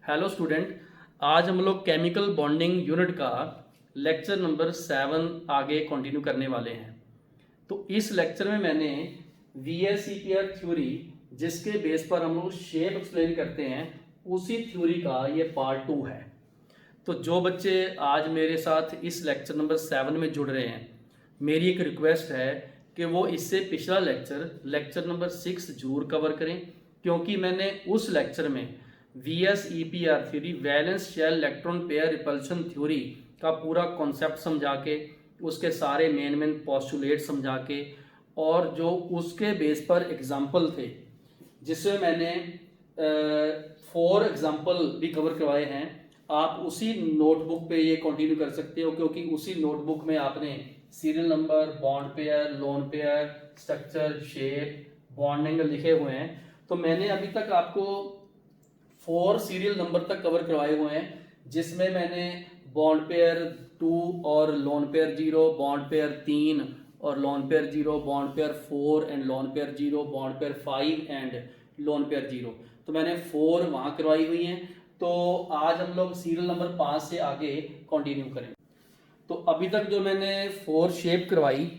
Hello student, आज हम लोग केमिकल बॉन्डिंग यूनिट का लेक्चर नंबर 7 आगे कंटिन्यू करने वाले हैं। तो इस लेक्चर में मैंने VSEPR थ्योरी, जिसके बेस पर हम लोग शेप एक्सप्लेन करते हैं, उसी थ्योरी का ये पार्ट 2 है। तो जो बच्चे आज मेरे साथ इस लेक्चर नंबर 7 में जुड़ रहे हैं, मेरी एक रिक्वेस्ट है कि वो इससे पिछला लेक्चर नंबर 6 जरूर कवर करें, क्योंकि मैंने उस लेक्चर में VSEPR theory, valence shell electron pair repulsion theory का पूरा कॉन्सेप्ट समझा के, उसके सारे मेन पोस्टुलेट समझा के, और जो उसके बेस पर एग्जाम्पल थे, जिसमें मैंने 4 एग्जाम्पल भी कवर करवाए हैं। आप उसी नोटबुक पे ये कंटिन्यू कर सकते हो, क्योंकि उसी नोटबुक में आपने serial number, bond pair, lone pair, structure, shape, bond angle लिखे हुए हैं। तो मैंने अभी तक आपको 4 सीरियल नंबर तक कवर करवाए हुए हैं, जिसमें मैंने बॉन्ड पेयर 2 और लोन पेयर 0, बॉन्ड पेयर 3 और lone pair 0, bond pair 4 and lone pair 0, bond pair 5 and lone pair 0। तो मैंने 4 वहाँ करवाई हुई हैं। तो आज हम लोग सीरियल नंबर 5 से आगे कंटिन्यू करें। तो अभी तक जो मैंने 4 शेप करवाई,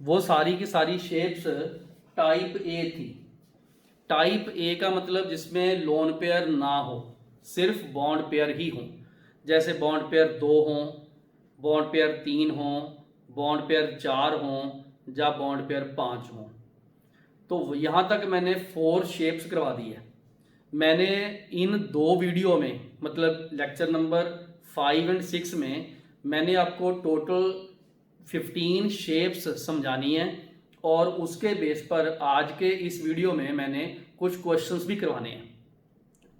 वो सारी की सारी शेप्स टाइप ए थी। टाइप ए का मतलब जिसमें लोन पेयर ना हो, सिर्फ बॉन्ड पेयर ही हो। जैसे बॉन्ड पेयर 2 हों, बॉन्ड पेयर 3 हों, बॉन्ड पेयर 4 हों, या बॉन्ड पेयर 5 हों। तो यहाँ तक मैंने 4 शेप्स करवा दी है। मैंने इन 2 वीडियो में, मतलब लेक्चर नंबर 5 एंड 6 में, मैंने आपको टोटल 15 शेप्स समझानी है, और उसके बेस पर आज के इस वीडियो में मैंने कुछ क्वेश्चंस भी करवाने हैं।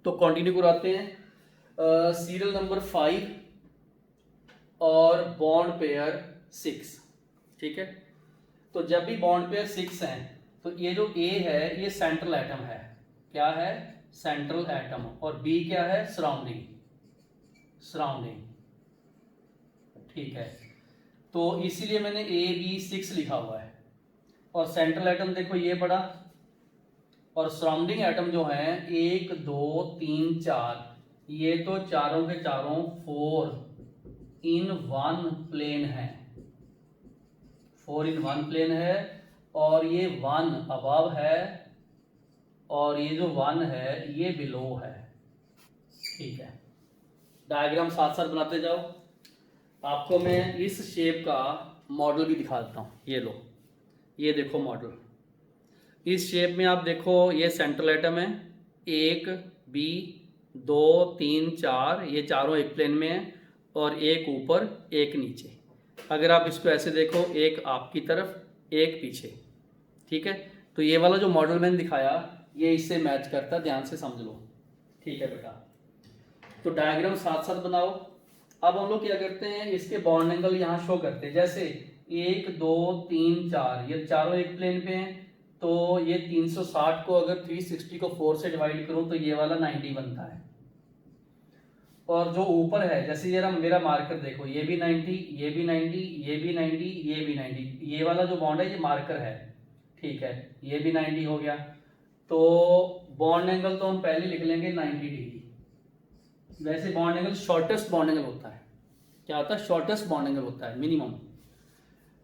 तो कंटिन्यू कराते हैं। सीरियल नंबर 5 और बॉन्ड पेयर 6, ठीक है। तो जब भी बॉन्ड पेयर 6 हैं, तो ये जो ए है ये सेंट्रल एटम है। क्या है? Central atom. और बी क्या है? सराउंडिंग। ठीक है। तो इसीलिए मैंने AB6 लिखा हुआ है। और सेंट्रल एटम देखो ये पड़ा, और सराउंडिंग एटम जो है 1 2 3 4, ये तो चारों के चारों 4 in 1 प्लेन है। 4 in 1 प्लेन है, और ये 1 अबव है, और ये जो 1 है ये बिलो है। ठीक है, डायग्राम साथ साथ बनाते जाओ। आपको मैं इस शेप का मॉडल भी दिखा देता हूँ। ये लो, ये देखो मॉडल। इस शेप में आप देखो, ये सेंट्रल एटम है, 1 बी 2 3 4, ये चारों एक प्लेन में है, और एक ऊपर एक नीचे। अगर आप इसको ऐसे देखो, एक आपकी तरफ एक पीछे, ठीक है। तो ये वाला जो मॉडल मैंने दिखाया, ये इससे मैच करता, ध्यान से समझ लो। ठीक है बेटा, तो डायग्राम साथ साथ बनाओ। अब हम लोग क्या करते हैं, इसके बॉन्ड एंगल यहाँ शो करते हैं। जैसे 1 2 3 4, ये चारों एक प्लेन पे हैं, तो ये 360 को अगर 360 को 4 से डिवाइड करूं तो ये वाला 90 बनता है। और जो ऊपर है, जैसे ये मेरा मार्कर देखो, ये भी 90, ये भी 90, ये भी 90, ये भी 90, ये वाला जो बॉन्ड है ये मार्कर है, ठीक है, ये भी 90 हो गया। तो बॉन्ड एंगल तो हम पहले लिख लेंगे 90 डिग्री। वैसे bond angle shortest bond angle होता है। क्या होता है? शॉर्टेस्ट बॉन्ड एंगल होता है, मिनिमम।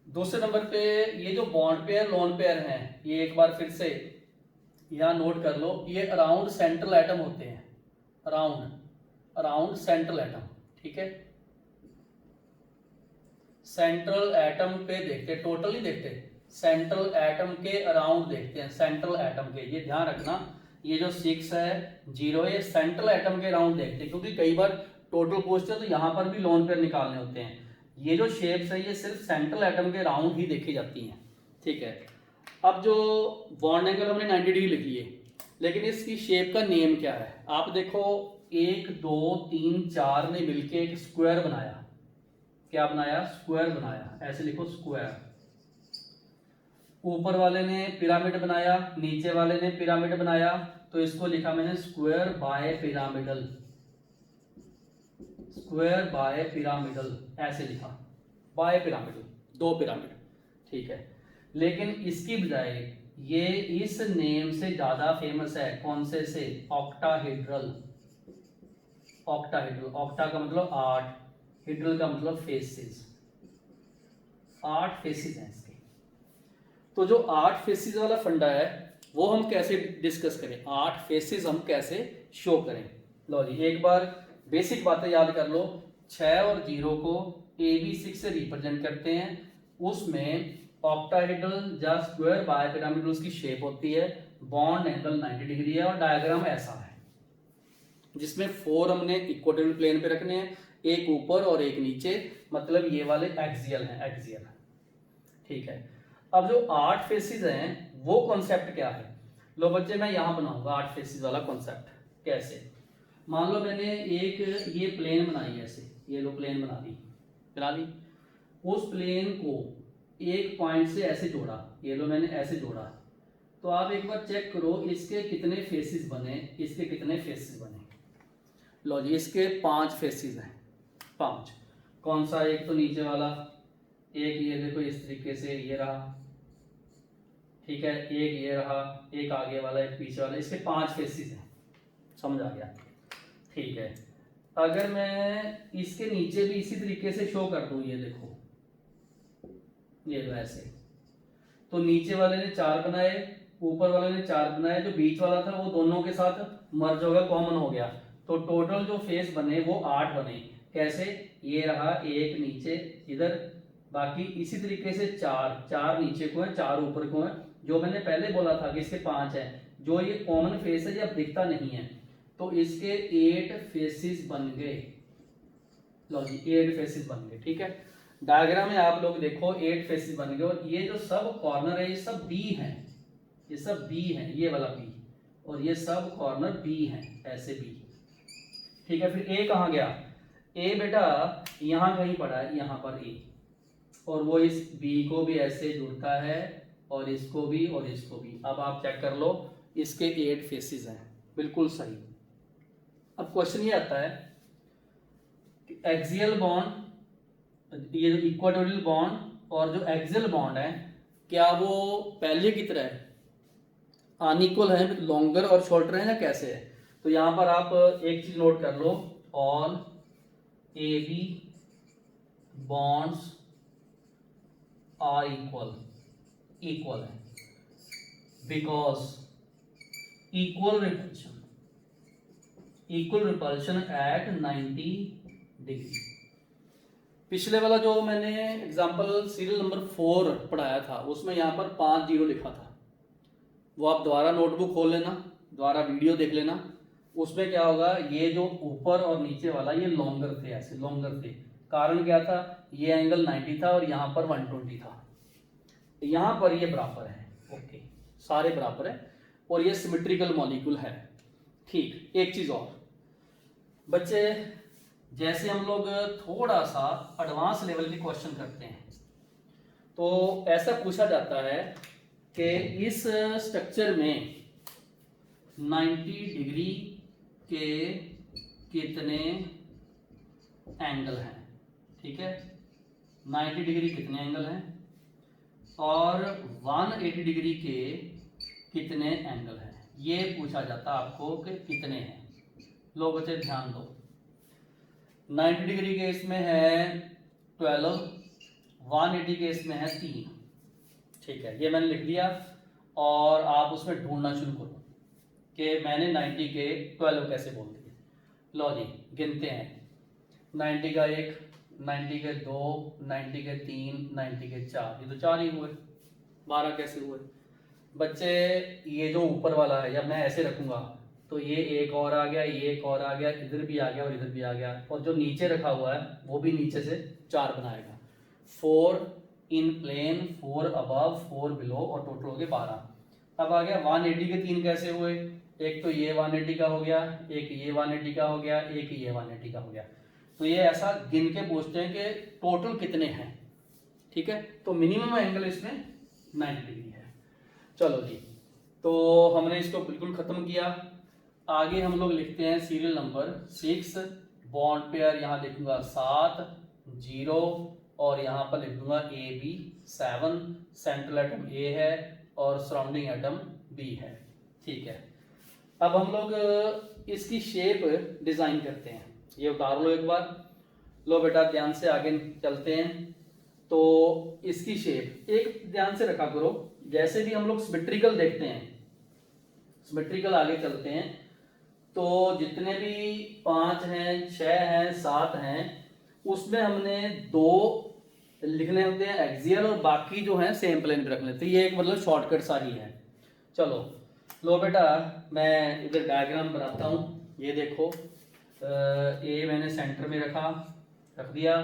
दूसरे नंबर पे ये जो बॉन्ड पेयर लोन पेयर हैं, ये एक बार फिर से यहाँ नोट कर लो, ये अराउंड सेंट्रल एटम होते हैं। अराउंड सेंट्रल एटम, ठीक है। सेंट्रल एटम पे देखते, टोटल नहीं देखते, सेंट्रल एटम के अराउंड देखते हैं। सेंट्रल एटम के, ये ध्यान रखना, ये जो 6 है 0 है, ये सेंट्रल एटम के अराउंड देखते हैं, क्योंकि कई बार टोटल पूछते हैं तो यहाँ पर भी लोन पेयर निकालने होते हैं। ये जो शेप्स है ये सिर्फ सेंट्रल एटम के राउंड ही देखी जाती हैं, ठीक है। अब जो बॉन्ड एंगल हमने 90 डिग्री लिख लिए, लेकिन इसकी शेप का नेम क्या है? आप देखो, 1 2 3 4 ने मिलके एक स्क्वायर बनाया। क्या बनाया? स्क्वायर बनाया। ऐसे लिखो, स्क्वायर। ऊपर वाले ने पिरामिड बनाया, नीचे वाले ने पिरामिड बनाया, तो इसको लिखा मैंने square by pyramidal. Square by pyramidal ऐसे लिखा, बाय पिरामिडल, 2 पिरामिड, ठीक है। लेकिन इसकी बजाय ये इस नेम से ज्यादा फेमस है। कौन से? ऑक्टाहेड्रल। ऑक्टाहेड्रल, ऑक्टा का मतलब 8, हेड्रल का मतलब फेसेस, 8 फेसेस हैं इसके। तो जो 8 फेसेस वाला फंडा है वो हम कैसे डिस्कस करें, 8 फेसेस हम कैसे शो करें। लो जी एक बार बेसिक बातें याद कर लो। 6 और 0 को AB6 से रिप्रेजेंट करते हैं। उसमें ऑक्टाहेड्रल या स्क्वायर बायपिरामिडल उसकी शेप होती है, बॉन्ड एंगल 90 डिग्री है और डायग्राम ऐसा है जिसमें 4 हमने इक्वेटोरियल प्लेन पे रखने हैं, एक ऊपर और एक नीचे, मतलब ये वाले एक्सियल हैं, एक्सियल। ठीक है, अब जो 8 फेसेस हैं वो कॉन्सेप्ट क्या है। लो बच्चे मैं यहां बनाऊंगा 8 फेसेस वाला कॉन्सेप्ट। कैसे, मान लो मैंने एक ये प्लेन बनाई ऐसे, ये लो प्लेन बना दी, उस प्लेन को एक पॉइंट से ऐसे जोड़ा, ये लो मैंने ऐसे जोड़ा। तो आप एक बार चेक करो इसके कितने फेसेस बने, इसके कितने फेसेस बने। लो जी इसके 5 फेसेस हैं, 5। कौन सा, एक तो नीचे वाला, एक ये देखो इस तरीके से ये रहा, ठीक है, एक ये रहा, एक आगे वाला, एक पीछे वाला, इसके 5 फेसेस हैं। समझ आ गया, ठीक है। अगर मैं इसके नीचे भी इसी तरीके से शो कर दूं, ये देखो ये वैसे, तो नीचे वाले ने 4 बनाए, ऊपर वाले ने 4 बनाए, जो बीच वाला था वो दोनों के साथ मर्ज हो गया, कॉमन हो गया, तो टोटल जो फेस बने वो 8 बने। कैसे, ये रहा एक नीचे इधर, बाकी इसी तरीके से 4 नीचे को है, 4 ऊपर को है। जो मैंने पहले बोला था कि इसके 5 है, जो ये कॉमन फेस है ये अब दिखता नहीं है, तो इसके 8 फेसेस बन गए। लो जी 8 फेसेस बन गए, ठीक है। डायग्राम में आप लोग देखो 8 फेसेस बन गए, और ये जो सब कॉर्नर है ये सब बी है, ये सब बी है, ये वाला बी, और ये सब कॉर्नर बी है, ऐसे बी, ठीक है। फिर ए कहाँ गया, ए बेटा यहाँ कहीं पड़ा है, यहाँ पर ए, और वो इस बी को भी ऐसे जुड़ता है, और इसको भी और इसको भी। अब आप चेक कर लो, इसके 8 फेसेस हैं, बिल्कुल सही। अब क्वेश्चन ये आता है कि एक्सियल बॉन्ड, ये जो इक्वाटोरियल बॉन्ड और जो एक्सियल बॉन्ड है, क्या वो पहले की तरह है, अनइक्वल है, लॉन्गर और शॉर्टर है, या कैसे है। तो यहां पर आप एक चीज नोट कर लो, all AB bonds are equal है, because equal repulsion at 90 degree. पिछले वाला जो मैंने एग्जांपल सीरियल नंबर 4 पढ़ाया था, उसमें यहाँ पर 5 0 लिखा था, वो आप दोबारा नोटबुक खोल लेना, दोबारा वीडियो देख लेना। उसमें क्या होगा, ये जो ऊपर और नीचे वाला ये लॉन्गर थे, ऐसे लॉन्गर थे। कारण क्या था, ये एंगल 90 था और यहाँ पर 120 था, यहाँ पर ये बराबर है, ओके सारे बराबर है, और ये सिमेट्रिकल मॉलिक्यूल है। ठीक, एक चीज और बच्चे, जैसे हम लोग थोड़ा सा एडवांस लेवल के क्वेश्चन करते हैं, तो ऐसा पूछा जाता है कि इस स्ट्रक्चर में 90 डिग्री के कितने एंगल हैं, ठीक है, 90 डिग्री कितने एंगल हैं, और 180 डिग्री के कितने एंगल हैं, ये पूछा जाता है आपको कि कितने हैं। लो बच्चे ध्यान दो, 90 डिग्री के इसमें है 12, 180 के इसमें है 3, ठीक है, ये मैंने लिख दिया। और आप उसमें ढूंढना शुरू करो कि मैंने 90 के 12 कैसे बोल दिए। लो जी गिनते हैं, 90 का 1, 90 के 2, 90 के 3, 90 के 4, ये तो 4 ही हुए, 12 कैसे हुए बच्चे। ये जो ऊपर वाला है, जब मैं ऐसे रखूंगा तो ये एक और आ गया, ये एक और आ गया, इधर भी आ गया और इधर भी आ गया, और जो नीचे रखा हुआ है वो भी नीचे से 4 बनाएगा, 4 इन प्लेन, 4 अबव, 4 बिलो, और टोटल हो गए 12। अब आ गया 180 के 3 कैसे हुए, एक तो ये 180 का हो गया, एक ये 180 का हो गया, एक ये 180 का हो गया। तो ये ऐसा गिन के पूछते हैं कि टोटल कितने हैं, ठीक है। तो मिनिमम एंगल इसमें 90 डिग्री है। चलो जी, तो हमने इसको बिल्कुल खत्म किया। आगे हम लोग लिखते हैं सीरियल नंबर 6, बॉन्ड पेयर यहाँ लिखूंगा 7 0, और यहाँ पर लिख दूंगा AB 7, सेंट्रल एटम A है और सराउंडिंग एटम B है, ठीक है। अब हम लोग इसकी शेप डिजाइन करते हैं। ये उतार लो एक बार। लो बेटा ध्यान से आगे चलते हैं। तो इसकी शेप एक ध्यान से रखा करो, जैसे भी हम लोग सिमेट्रिकल देखते हैं, सिमेट्रिकल आगे चलते हैं, तो जितने भी 5 हैं, 6 हैं, 7 हैं, उसमें हमने 2 लिखने होते हैं एक्सियल और बाकी जो है सेम प्लेन पे रख लेते हैं। ये एक मतलब शॉर्टकट सा ही है। चलो लो बेटा मैं इधर डायग्राम बनाता हूँ। ये देखो ए मैंने सेंटर में रख दिया,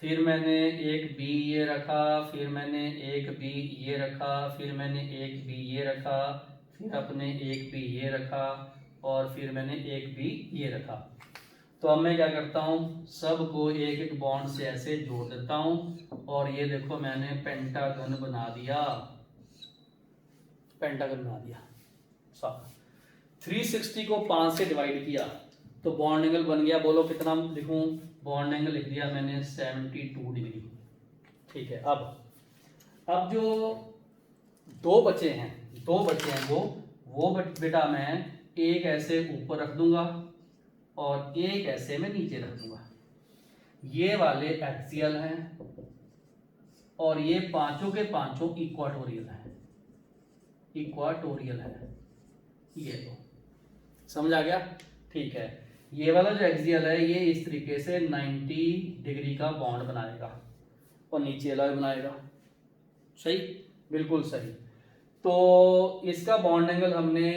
फिर मैंने एक बी ये रखा, फिर मैंने एक बी ये रखा, फिर मैंने एक बी ये रखा, फिर अपने एक बी ये रखा, और फिर मैंने एक बी ये रखा। तो अब मैं क्या करता हूँ, सबको एक एक बॉन्ड से ऐसे जोड़ देता हूँ, और ये देखो मैंने पेंटागन बना दिया, पेंटागन बना दिया। 360 को 5 से डिवाइड किया तो बॉन्ड एंगल बन गया। बोलो कितना लिखूं, बॉन्ड एंगल लिख दिया मैंने 72 डिग्री। ठीक है, अब जो दो बचे हैं वो बेटा मैं एक ऐसे ऊपर रख दूंगा और एक ऐसे में नीचे रख दूंगा। ये वाले एक्सियल हैं और ये पांचों के पांचों इक्वाटोरियल हैं, इक्वाटोरियल है। ये तो समझ आ गया। ठीक है, ये वाला जो एक्सियल है ये इस तरीके से 90 डिग्री का बॉन्ड बनाएगा और नीचे वाला बनाएगा। सही, बिल्कुल सही। तो इसका बॉन्ड एंगल हमने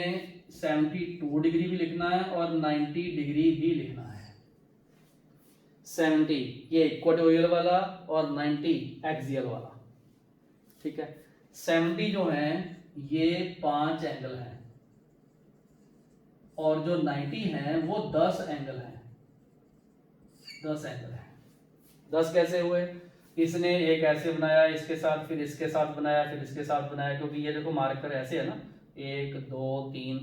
72 डिग्री भी लिखना है और 90 डिग्री भी लिखना है। 70 ये इक्वाटोरियल वाला और 90 एक्सियल वाला। ठीक है, 70 जो है ये 5 एंगल हैं और जो 90 हैं वो 10 एंगल हैं। 10 एंगल हैं। 10 कैसे हुए, इसने एक ऐसे बनाया इसके साथ, फिर इसके साथ बनाया, फिर इसके साथ बनाया, क्योंकि ये देखो मार्कर ऐसे है ना, 1 2 3।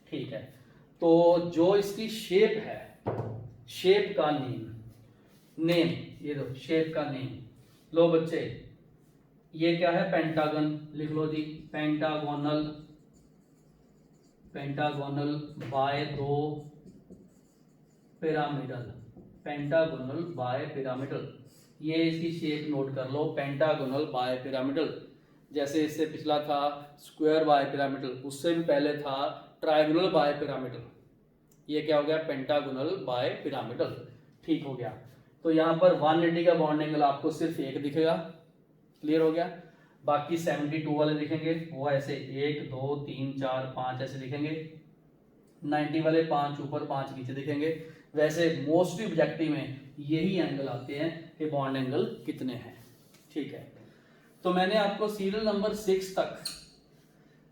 ठीक है, तो जो इसकी शेप है, शेप का नेम ये दो, शेप का नेम। लो बच्चे ये क्या है, पेंटागन लिख लो जी। Pentagonal, pentagonal by 2 pyramidal, pentagonal by pyramidal. ये इसकी शेप नोट कर लो, पेंटागोनल बाय पिरामिडल। जैसे इससे पिछला था स्क्वायर बाय पिरामिडल, उससे भी पहले था ट्रायंगुलर बाय पिरामिडल। ये क्या हो गया, पेंटागोनल बाय पिरामिडल। ठीक हो गया। तो यहाँ पर 180 का बॉन्ड एंगल आपको सिर्फ एक दिखेगा। क्लियर हो गया। बाकी 72 वाले दिखेंगे वो ऐसे 1 2 3 4 5 ऐसे दिखेंगे। 90 वाले 5 ऊपर 5 नीचे दिखेंगे। वैसे मोस्टली ऑब्जेक्टिव में यही एंगल आते हैं कि बॉन्ड एंगल कितने हैं। ठीक है, तो मैंने आपको सीरियल नंबर 6 तक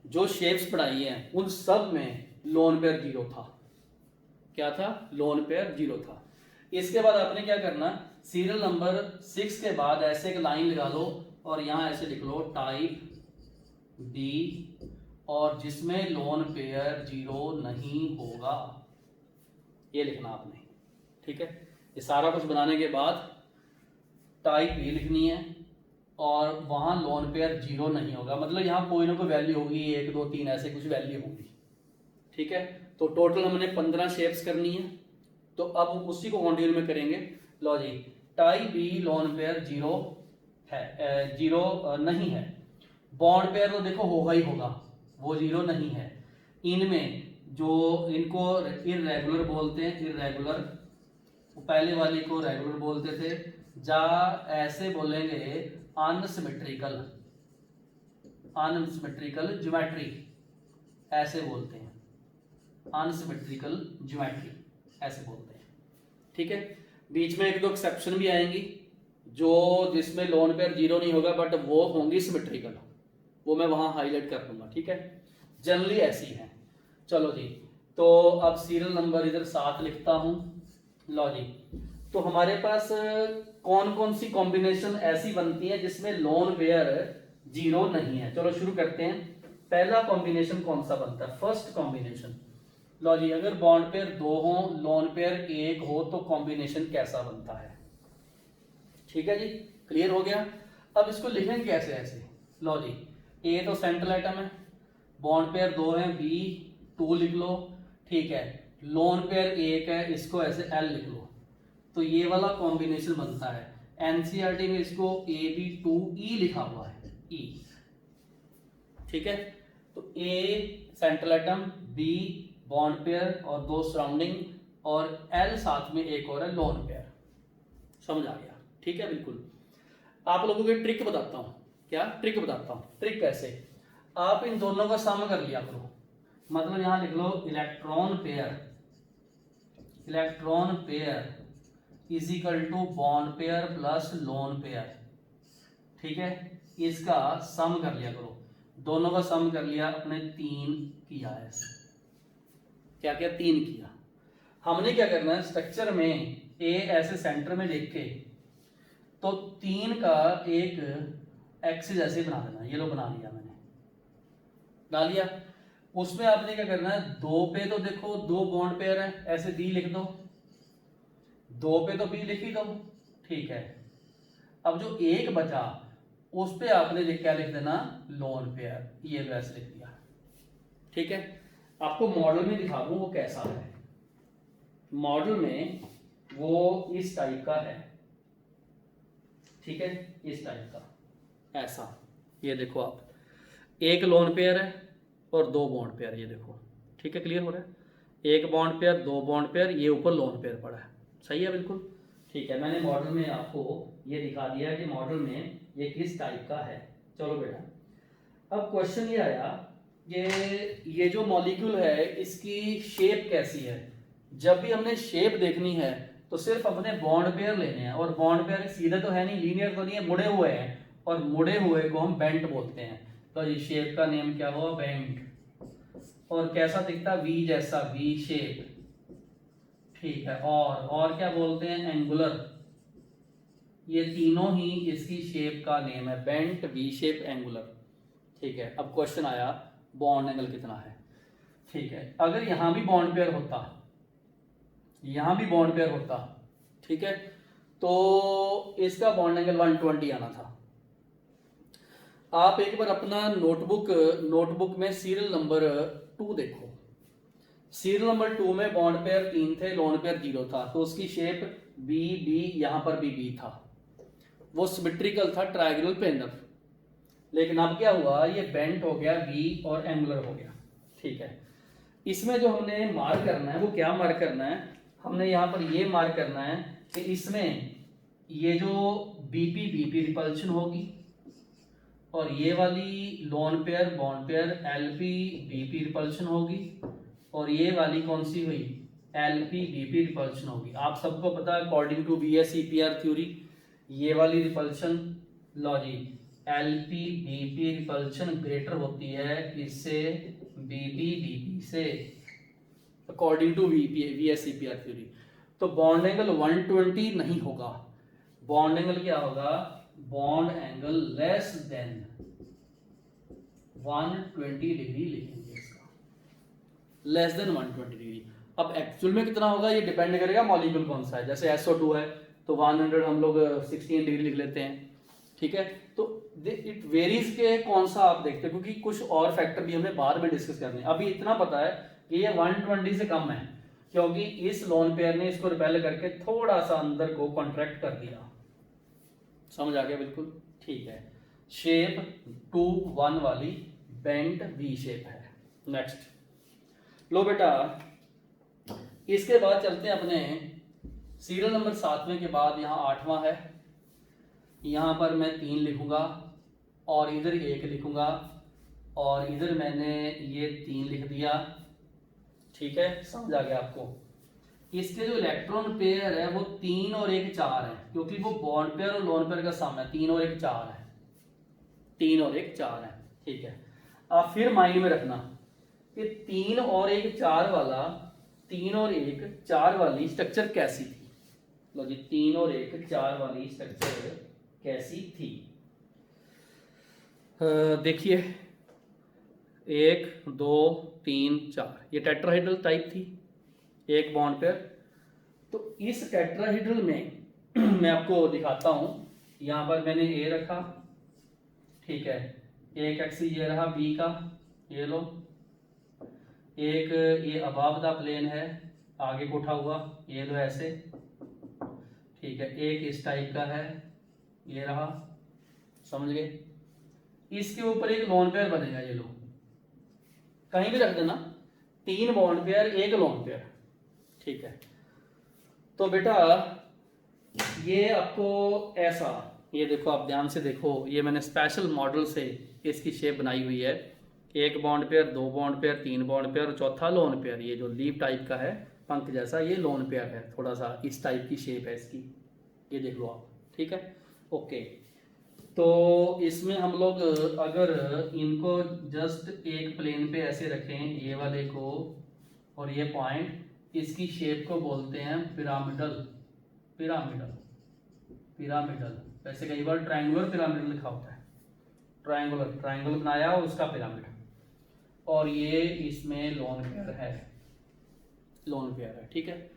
जो शेप्स पढ़ाई हैं उन सब में लोन पेयर 0 था। क्या था, लोन पेयर 0 था। इसके बाद आपने क्या करना, सीरियल नंबर 6 के बाद ऐसे एक लाइन लगा लो और यहां ऐसे लिख लो टाइप डी, और जिसमें लोन पेयर 0 नहीं होगा, ये लिखना आपने। ठीक है, ये सारा कुछ बनाने के बाद टाइप बी लिखनी है और वहां लोन पेयर 0 नहीं होगा, मतलब यहां कोई ना कोई वैल्यू होगी, 1 2 3 ऐसे कुछ वैल्यू होगी। ठीक है, तो टोटल हमने 15 शेप्स करनी है, तो अब उसी को कंटिन्यू में करेंगे। लो जी, टाइप बी लोन पेयर 0 है, 0 नहीं है। बॉन्ड पेयर तो देखो होगा ही होगा, वो 0 नहीं है। इनमें जो इनको इररेगुलर बोलते हैं, इररेगुलर, पहले वाली को रेगुलर बोलते थे, जा ऐसे बोलेंगे अनसिमेट्रिकल, अनसिमेट्रिकल ज्योमेट्री ऐसे बोलते हैं, अनसिमेट्रिकल ज्योमेट्री ऐसे बोलते हैं। ठीक है, बीच में 1 2 एक्सेप्शन भी आएंगी जो जिसमें लोन पेयर 0 नहीं होगा बट वो होंगी सिमेट्रिकल, वो मैं वहां हाईलाइट कर दूंगा। ठीक है, जनरली ऐसी है। चलो जी, तो अब सीरियल नंबर इधर 7 लिखता हूं। लो जी, तो हमारे पास कौन कौन सी कॉम्बिनेशन ऐसी बनती है जिसमें लोन पेयर 0 नहीं है। चलो शुरू करते हैं। पहला कॉम्बिनेशन कौन सा बनता है, फर्स्ट कॉम्बिनेशन। लो जी, अगर बॉन्ड पेयर 2 हो, लोन पेयर 1 हो, तो कॉम्बिनेशन कैसा बनता है। ठीक है जी, क्लियर हो गया। अब इसको लिखेंगे कैसे ऐसे। लो जी, ए तो सेंट्रल आइटम है, बॉन्ड पेयर 2 है, बी 2 लिख लो। ठीक है, लोन पेयर 1 है, इसको ऐसे एल लिख लो। तो ये वाला कॉम्बिनेशन बनता है। एनसीईआरटी में इसको AB2E लिखा हुआ है, E, ठीक है। तो A central atom, B bond pair और 2 सराउंडिंग, और L साथ में एक और है लोन पेयर। समझ आ गया, ठीक है। बिल्कुल। आप लोगों को ट्रिक बताता हूँ। क्या ट्रिक बताता हूँ? ट्रिक कैसे, आप इन दोनों का सम कर लिया करो। मतलब यहां लिख लो electron pair is equal to bond pair plus lone pair, ठीक है। इसका सम कर लिया करो, दोनों का सम कर लिया अपने 3 किया है। क्या किया? 3 किया। हमने क्या करना है, स्ट्रक्चर में ए ऐसे सेंटर में देख के तो 3 का एक एक्सिस ऐसे बना देना। ये लो बना लिया मैंने, बना लिया। उसमें आपने क्या करना है, 2 पे तो देखो 2 बॉन्ड पेयर है, ऐसे बी लिख दो, 2 पे तो बी लिख ही दो, ठीक है। अब जो एक बचा उस पे आपने क्या लिख देना, लोन पेयर, ये वैसे लिख दिया, ठीक है। आपको मॉडल में दिखा दूं वो कैसा है। मॉडल में वो इस टाइप का है, ठीक है, इस टाइप का ऐसा। ये देखो आप, एक लोन पेयर है और 2 बॉन्ड पेयर, ये देखो, ठीक है। क्लियर हो रहा है? एक बॉन्ड पेयर, 2 बॉन्ड पेयर, ये ऊपर लोन पेयर पड़ा है। सही है, बिल्कुल ठीक है। मैंने मॉडल में आपको ये दिखा दिया कि मॉडल में ये किस टाइप का है। चलो बेटा, अब क्वेश्चन ये आया कि ये जो मॉलिक्यूल है इसकी शेप कैसी है। जब भी हमने शेप देखनी है तो सिर्फ अपने बॉन्ड पेयर लेने हैं, और बॉन्ड पेयर सीधे तो है नहीं, लीनियर तो नहीं है, मुड़े हुए हैं, और मुड़े हुए को हम बेंट बोलते हैं। तो ये शेप का नेम क्या हुआ, बेंट। और कैसा दिखता, वी जैसा, वी शेप, ठीक है। और क्या बोलते हैं, एंगुलर। ये तीनों ही इसकी शेप का नेम है, बेंट, वी शेप, एंगुलर, ठीक है। अब क्वेश्चन आया बॉन्ड एंगल कितना है, ठीक है। अगर यहां भी बॉन्ड पेयर होता, यहां भी बॉन्ड पेयर होता, ठीक है, तो इसका बॉन्ड एंगल 120 आना था। आप एक बार अपना नोटबुक में सीरियल नंबर 2 देखो। सीरियल नंबर 2 में बॉन्ड पेयर 3 थे, लोन पेयर 0 था, तो उसकी शेप बी बी, यहां पर भी बी था, वो सिमेट्रिकल था, ट्रायंगुलर प्लेनर। लेकिन अब क्या हुआ, ये बेंट हो गया बी और एंगुलर हो गया, ठीक है। इसमें जो हमने मार्क करना है वो क्या मार्क करना है, हमने यहाँ पर ये मार्क करना है कि इसमें ये जो बीपी बीपी रिपल्शन होगी, और ये वाली loan pair bond pair LP BP repulsion होगी, और ये वाली कौन सी हुई, एलपी बीपी रिपल्शन होगी। आप सबको पता है अकॉर्डिंग टू बीएसईपीआर थ्योरी ये वाली रिपल्शन, लो जी, एलपी बीपी रिपल्शन ग्रेटर होती है इससे, बीपी बीपी से, अकॉर्डिंग टू बीएसईपीआर थ्योरी। तो बॉन्ड एंगल 120 नहीं होगा, बॉन्ड एंगल क्या होगा, bond angle less then 120 degree लिखेंगे इसका, लेस देन 120 डिग्री। अब एक्चुअल में कितना होगा ये डिपेंड करेगा मॉलिक्यूल कौन सा है। जैसे SO2 है तो 100 हम लोग 16 डिग्री लिख लेते हैं, ठीक है। तो इट वेरीज के कौन सा आप देखते हैं, क्योंकि कुछ और फैक्टर भी हमें बाद में डिस्कस करने हैं। अभी इतना पता है कि ये 120 से कम है, क्योंकि इस लोन पेयर ने इसको रिपेल करके थोड़ा सा अंदर को कॉन्ट्रैक्ट कर दिया। समझ आ गया, बिल्कुल ठीक है। शेप 2-1 वाली बेंट वी शेप है। नेक्स्ट लो बेटा, इसके बाद चलते हैं अपने सीरियल नंबर 7वें के बाद, यहाँ 8वां है। यहाँ पर मैं 3 लिखूंगा और इधर 1 लिखूंगा, और इधर मैंने ये 3 लिख दिया, ठीक है। समझ आ गया आपको? इसके जो इलेक्ट्रॉन पेयर है वो 3 और 1 4 है, क्योंकि वो बॉन्ड पेयर और लोन पेयर का सम है, 3 और 1 4 है, 3 और 1 4 है, ठीक है। आप फिर माइंड में रखना कि 3 और 1 4 वाला, 3 और 1 4 वाली स्ट्रक्चर कैसी थी। लो जी, 3 और 1 4 वाली स्ट्रक्चर कैसी थी, देखिए 1 2 3 4, ये टेट्राहेड्रल टाइप थी, एक बॉन्ड पेयर। तो इस टेट्राहेड्रल में मैं आपको दिखाता हूं, यहां पर मैंने ए रखा, ठीक है, एक एक्सिस ये रहा बी का, ये लो, एक ये अबाव द प्लेन है, आगे को उठा हुआ, ये लो ऐसे, ठीक है, एक इस टाइप का है, ये रहा, समझ गए। इसके ऊपर एक लोन पेयर बनेगा, ये लो, कहीं भी रख देना, 3 बॉन्ड पेयर, एक लोन पेयर, ठीक है। तो बेटा ये आपको ऐसा, ये देखो आप ध्यान से देखो, ये मैंने स्पेशल मॉडल से इसकी शेप बनाई हुई है। एक bond pair, 2 bond pair, 3 bond pair और चौथा लोन पेयर। ये जो लीफ टाइप का है, पंख जैसा, ये लोन पेयर है, थोड़ा सा इस टाइप की शेप है इसकी, ये देख लो आप, ठीक है, ओके। तो इसमें हम लोग अगर इनको जस्ट एक प्लेन पे ऐसे रखें, ये वाले को और ये पॉइंट, इसकी शेप को बोलते हैं पिरामिडल, पिरामिडल, पिरामिडल। वैसे कई बार ट्रायंगुलर पिरामिड लिखा होता है, ट्रायंगुलर, ट्रायंगल बनाया उसका पिरामिड। और ये इसमें लोन पेयर है, लोन पेयर है, ठीक है।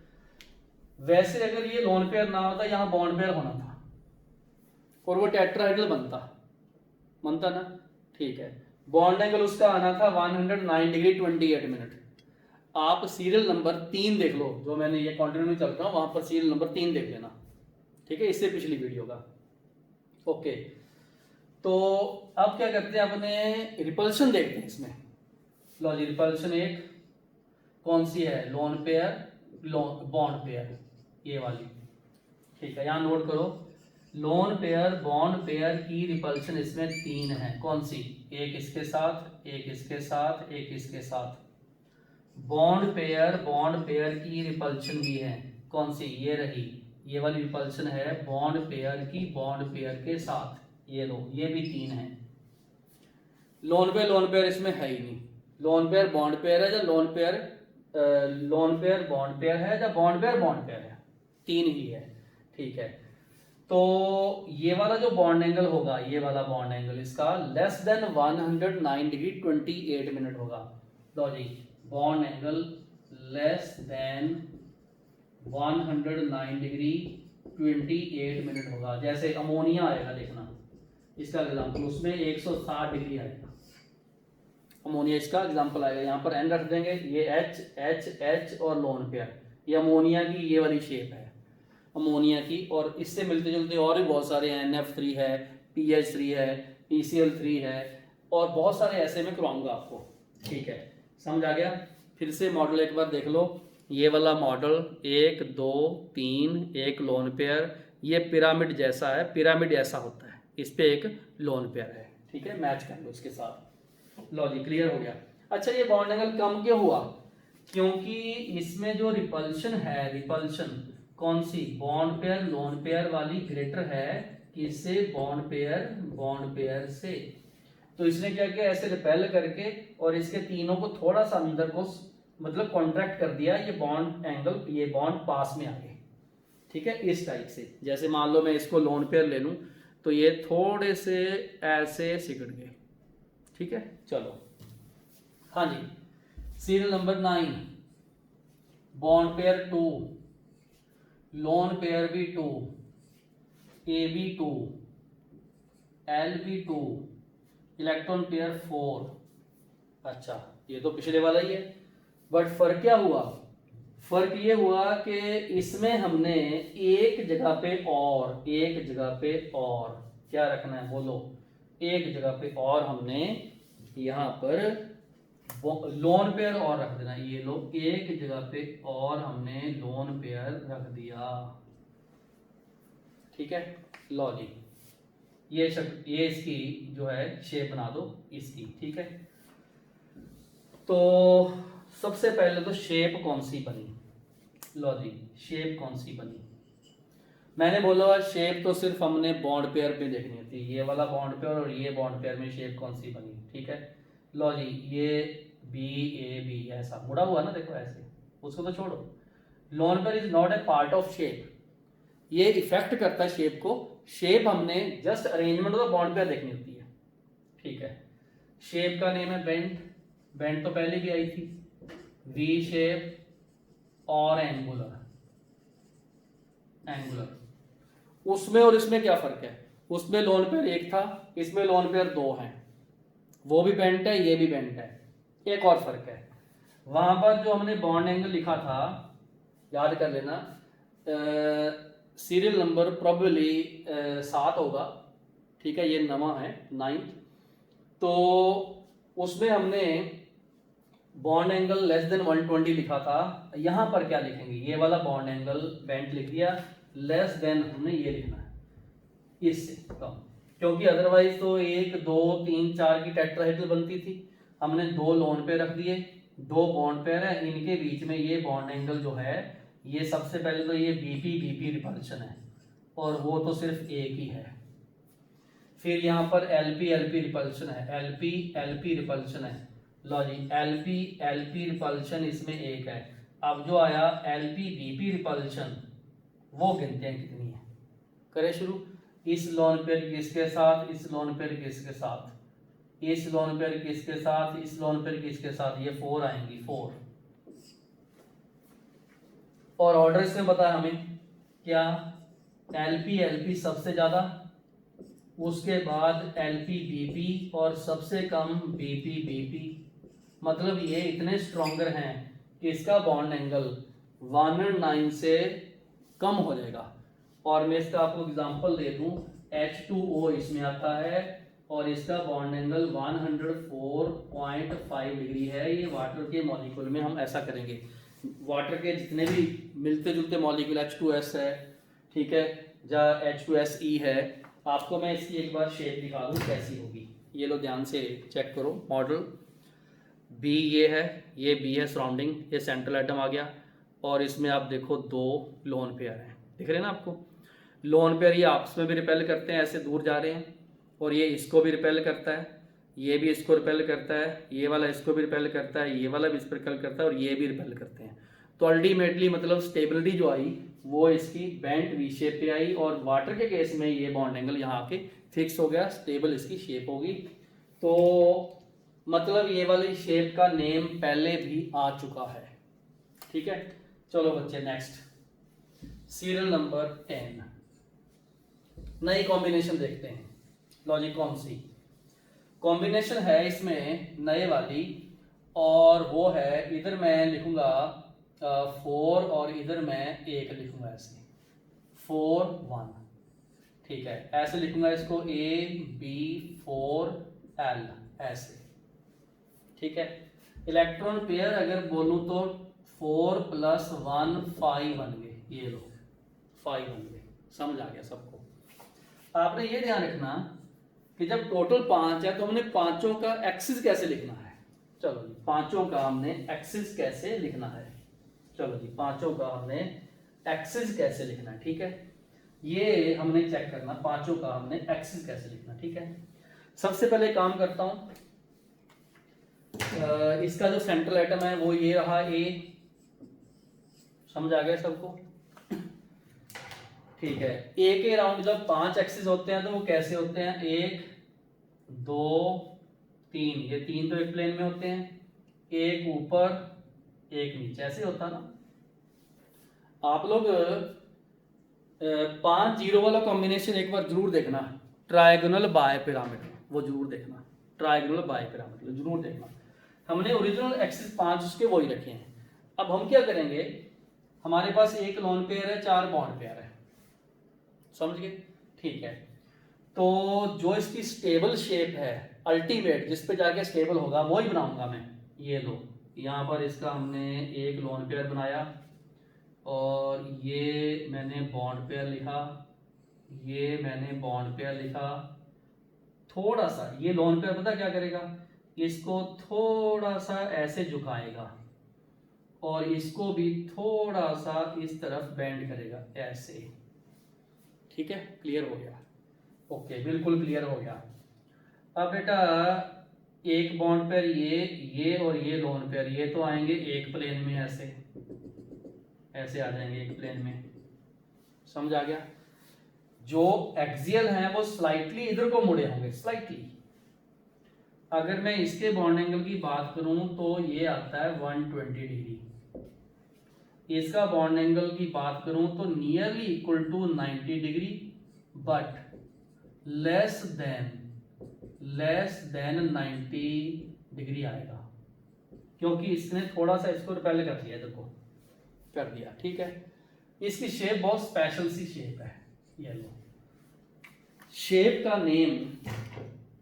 वैसे अगर ये लोन पेयर ना होता, यहाँ बॉन्ड पेयर होना था और वो टेट्राहेड्रल बनता ना, ठीक है। बॉन्ड एंगल उसका आना था 109 डिग्री 28 मिनट। आप सीरियल नंबर 3 देख लो, जो मैंने ये कंटिन्यू में चल रहा हूँ, वहां पर सीरियल नंबर 3 देख लेना, ठीक है, इससे पिछली वीडियो का, ओके। तो अब क्या करते हैं, अपने रिपल्शन देखते हैं इसमें। लो जी, रिपल्शन एक कौन सी है, लोन पेयर, बॉन्ड पेयर, ये वाली, ठीक है। यहाँ नोट करो, लोन पेयर बॉन्ड पेयर की रिपल्शन इसमें 3 है। कौन सी, एक इसके साथ, एक इसके साथ, एक इसके साथ। बॉन्ड पेयर की रिपल्शन भी है, कौन सी, ये रही, ये वाली रिपल्शन है बॉन्ड पेयर की, बॉन्ड पेयर के साथ, ये लो, ये भी 3 है। लोन पेयर इसमें है ही नहीं। लोन पेयर बॉन्ड पेयर है, या लोन पेयर बॉन्ड पेयर है, या बॉन्ड पेयर है, 3 ही है, ठीक है। तो ये वाला जो बॉन्ड एंगल होगा, ये वाला बॉन्ड एंगल इसका लेस देन 109 डिग्री 28 मिनट होगा। लो जी, bond angle less than 109 degree 28 minute होगा। जैसे अमोनिया आएगा, देखना इसका एग्जांपल, उसमें 160 डिग्री आएगा, अमोनिया इसका एग्जांपल आएगा। यहाँ पर एन रख देंगे, ये H और लोन पेयर, ये अमोनिया की ये वाली शेप है अमोनिया की। और इससे मिलते जुलते और भी बहुत सारे हैं, NF3 है, PH3 है, PCl3 है, और बहुत सारे ऐसे में करवाऊंगा आपको, ठीक है, समझ आ गया। फिर से मॉडल एक बार देख लो, ये वाला मॉडल 1 2 3, एक लोन पेयर, ये पिरामिड जैसा है, पिरामिड ऐसा होता है, इस पे एक लोन पेयर है, ठीक है, मैच कर लो इसके साथ। लो जी, क्लियर हो गया। अच्छा, ये बॉन्ड एंगल कम क्यों हुआ, क्योंकि इसमें जो रिपल्शन है, रिपल्शन कौन सी, बॉन्ड पेयर लोन पेयर वाली ग्रेटर है किससे, बॉन्ड पेयर से। तो इसने क्या किया, ऐसे रिपेल करके और इसके तीनों को थोड़ा सा अंदर को मतलब कॉन्ट्रैक्ट कर दिया, ये बॉन्ड एंगल, ये बॉन्ड पास में आ गए, ठीक है, इस टाइप से। जैसे मान लो मैं इसको लोन पेयर ले लूं, तो ये थोड़े से ऐसे सिकुड़ गए, ठीक है। चलो, हाँ जी, serial number 9, bond pair 2, lone pair भी 2, A B 2, L B 2, electron pair 4। अच्छा, ये तो पिछले वाला ही है, बट फर्क क्या हुआ, फर्क ये हुआ कि इसमें हमने एक जगह पे और क्या रखना है, बोलो, एक जगह पे और हमने यहाँ पर लोन पेयर और रख देना। ये लो, एक जगह पे और हमने लोन पेयर रख दिया, ठीक है। लो जी, ये इसकी जो है शेप बना दो इसकी, ठीक है। तो सबसे पहले तो शेप कौन सी बनी, लो जी, शेप कौन सी बनी, मैंने बोला शेप तो सिर्फ हमने बॉन्ड पेयर पे देखनी थी, ये वाला बॉन्ड पेयर और ये बॉन्ड पेयर में शेप कौन सी बनी, ठीक है। लो जी, ये BAB ऐसा मुड़ा हुआ ना, देखो ऐसे, उसको तो छोड़ो। Lone pair is not a part of shape, ये इफेक्ट करता है शेप को, शेप हमने just arrangement of the bond pair देखनी होती है, ठीक है। शेप का नेम है बेंड तो पहले भी आई थी, V शेप और एंगुलर, उसमें और इसमें क्या फर्क है, उसमें लोन पेयर 1 था, इसमें लोन पेयर 2 है, वो भी बेंट है, ये भी बेंट है। एक और फर्क है, वहां पर जो हमने बॉन्ड एंगल लिखा था, याद कर लेना, सीरियल नंबर प्रॉबली 7 होगा, ठीक है, ये नवा है 9th। तो उसमें हमने बॉन्ड एंगल लेस देन 120 लिखा था। यहाँ पर क्या लिखेंगे, ये वाला बॉन्ड एंगल बेंट लिख दिया, लेस देन हमने ये लिखना है इससे कम, क्योंकि अदरवाइज तो 1 2 3 4 की टेट्राहेड्रल बनती थी। हमने 2 लोन पेयर रख दिए, 2 बॉन्ड पेयर है, इनके बीच में ये बॉन्ड एंगल जो है, ये सबसे पहले तो ये बीपी बीपी रिपल्शन है, और वो तो सिर्फ एक ही है। फिर यहाँ पर एलपी एलपी रिपल्शन है, एलपी एलपी रिपल्शन है। लो जी, एलपी एलपी रिपल्शन इसमें एक है। अब जो आया एलपी बीपी रिपल्शन, वो गिनते हैं कितनी है। करें शुरू। इस लोन पेयर किसके साथ, इस लोन पेयर किसके साथ, इस लोन पेयर किसके साथ, इस लोन पेयर किसके साथ, ये 4 आएंगी 4। और ऑर्डर इसमें बता हमें क्या, एलपी एलपी सबसे ज्यादा, उसके बाद एलपी बीपी, और सबसे कम बीपी बीपी। मतलब ये इतने स्ट्रॉन्गर हैं कि इसका बॉन्ड एंगल 109 से कम हो जाएगा। और मैं इसका आपको एग्जांपल दे दूं, H2O इसमें आता है, और इसका बॉन्ड एंगल 104.5 डिग्री है। ये वाटर के मॉलिक्यूल में हम ऐसा करेंगे, वाटर के जितने भी मिलते जुलते मॉलिक्यूल, H2S है, ठीक है, जहाँ H2SE है, आपको मैं इसकी एक बार शेप दिखा दूँ कैसी होगी। ये लो ध्यान से चेक करो, मॉडल बी ये है, ये बी है सराउंडिंग, ये सेंट्रल एटम आ गया, और इसमें आप देखो 2 लोन पेयर हैं, दिख रहे हैं ना आपको। लोन पेयर ये आपस में भी रिपेल करते हैं, ऐसे दूर जा रहे हैं, और ये इसको भी रिपेल करता है, ये भी इसको रिपेल करता है, ये वाला इसको भी रिपेल करता है, ये वाला भी इसको रिपेल करता है, और ये भी रिपेल करते हैं। तो अल्टीमेटली मतलब स्टेबिलिटी जो आई वो इसकी बेंट वी शेप पे आई, और वाटर के केस में ये बॉन्ड एंगल यहाँ आके फिक्स हो गया, स्टेबल इसकी शेप होगी। तो मतलब ये वाली शेप का नेम पहले भी आ चुका है, ठीक है। चलो बच्चे नेक्स्ट, सीरियल नंबर 10, नई कॉम्बिनेशन देखते हैं। लॉजिक कौन सी कॉम्बिनेशन है इसमें नए वाली, और वो है, इधर मैं लिखूंगा 4 और इधर मैं 1 लिखूंगा, ऐसे 4 1, ठीक है, ऐसे लिखूंगा इसको AB4L ऐसे, ठीक है। इलेक्ट्रॉन पेयर अगर बोलूं तो 4 + 1 5 बन गए, ये लो 5 बन गए, समझ आ गया सबको। आपने ये ध्यान रखना कि जब टोटल 5 है तो हमने पांचों का एक्सिस कैसे लिखना है। चलो जी, पांचों का हमने एक्सिस कैसे लिखना है, चलो जी, पांचों का हमने एक्सिस कैसे लिखना है, ठीक है, ये हमने चेक करना, पांचों का हमने एक्सिस कैसे लिखना, ठीक है। सबसे पहले काम करता हूं, इसका जो सेंट्रल एटम है वो ये रहा A, समझ आ गया सबको, ठीक है। A के राउंड जब 5 एक्सिस होते हैं तो वो कैसे होते हैं, 1 2 3, ये 3 तो एक प्लेन में होते हैं, एक ऊपर एक नीचे, ऐसे होता ना। आप लोग 5 0 वाला कॉम्बिनेशन एक बार जरूर देखना, ट्रायगोनल बाय पिरामिड, वो जरूर देखना, ट्रायगोनल बाय पिरामिड जरूर देखना। हमने ओरिजिनल एक्सिस 5 उसके वही रखे हैं। अब हम क्या करेंगे, हमारे पास एक लोन पेयर है, 4 बॉन्ड पेयर है, समझ गए, ठीक है। तो जो इसकी स्टेबल शेप है, अल्टीमेट जिस पे जाके स्टेबल होगा वो ही बनाऊंगा मैं। ये लो, यहाँ पर इसका हमने एक लोन पेयर बनाया, और ये मैंने बॉन्ड पेयर लिखा, ये मैंने बॉन्ड पेयर लिखा। थोड़ा सा ये लोन पेयर पता क्या करेगा, इसको थोड़ा सा ऐसे झुकाएगा, और इसको भी थोड़ा सा इस तरफ बेंड करेगा ऐसे, ठीक है, क्लियर हो गया, ओके, बिल्कुल क्लियर हो गया। अब बेटा एक बॉन्ड पेयर ये और ये लोन पेयर, ये तो आएंगे एक प्लेन में, ऐसे ऐसे आ जाएंगे एक प्लेन में, समझ आ गया। जो एक्सियल हैं वो स्लाइटली इधर को मुड़े होंगे, स्लाइटली। अगर मैं इसके बॉन्ड एंगल की बात करूं तो ये आता है 120 डिग्री, इसका बॉन्ड एंगल की बात करूं तो nearly equal to 90 degree, but less than 90 degree आएगा, क्योंकि इसने थोड़ा सा इसको रिपेल कर दिया, देखो कर दिया, ठीक है। इसकी शेप बहुत स्पेशल सी शेप है। ये लो, शेप का नेम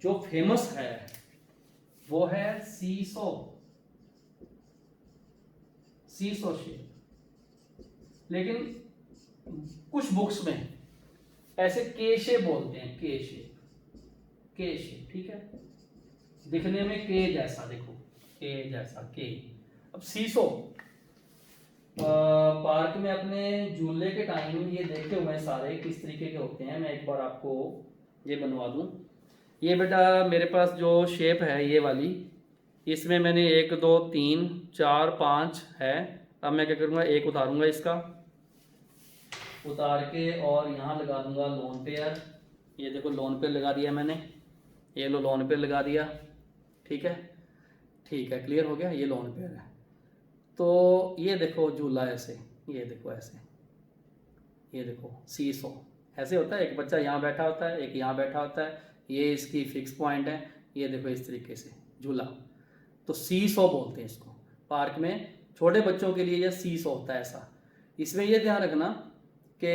जो फेमस है वो है सीसो, सीसो शेप। लेकिन कुछ बुक्स में ऐसे के शेप बोलते हैं, के शेप, के शेप, ठीक है, दिखने में के जैसा, देखो के जैसा, के। अब सीसो पार्क में अपने झूले के टाइम ये देखे हुए हैं सारे किस तरीके के होते हैं। मैं एक बार आपको ये बनवा दूं। ये बेटा मेरे पास जो शेप है ये वाली, इसमें मैंने 1 2 3 4 5 है। अब मैं क्या करूँगा, एक उतारूंगा, इसका उतार के और यहाँ लगा दूंगा लोन पेयर। ये देखो लोन पेयर लगा दिया मैंने, ये लो लोन पेयर लगा दिया, ठीक है, ठीक है, क्लियर हो गया, ये लोन पेयर है। तो ये देखो झूला ऐसे, ये देखो ऐसे, ये देखो सीसो ऐसे होता है, एक बच्चा यहाँ बैठा होता है, एक यहाँ बैठा होता है, ये इसकी फिक्स पॉइंट है, ये देखो इस तरीके से झूला। तो सीसो बोलते हैं इसको पार्क में, छोटे बच्चों के लिए ये सीसो होता है ऐसा। इसमें ये ध्यान रखना कि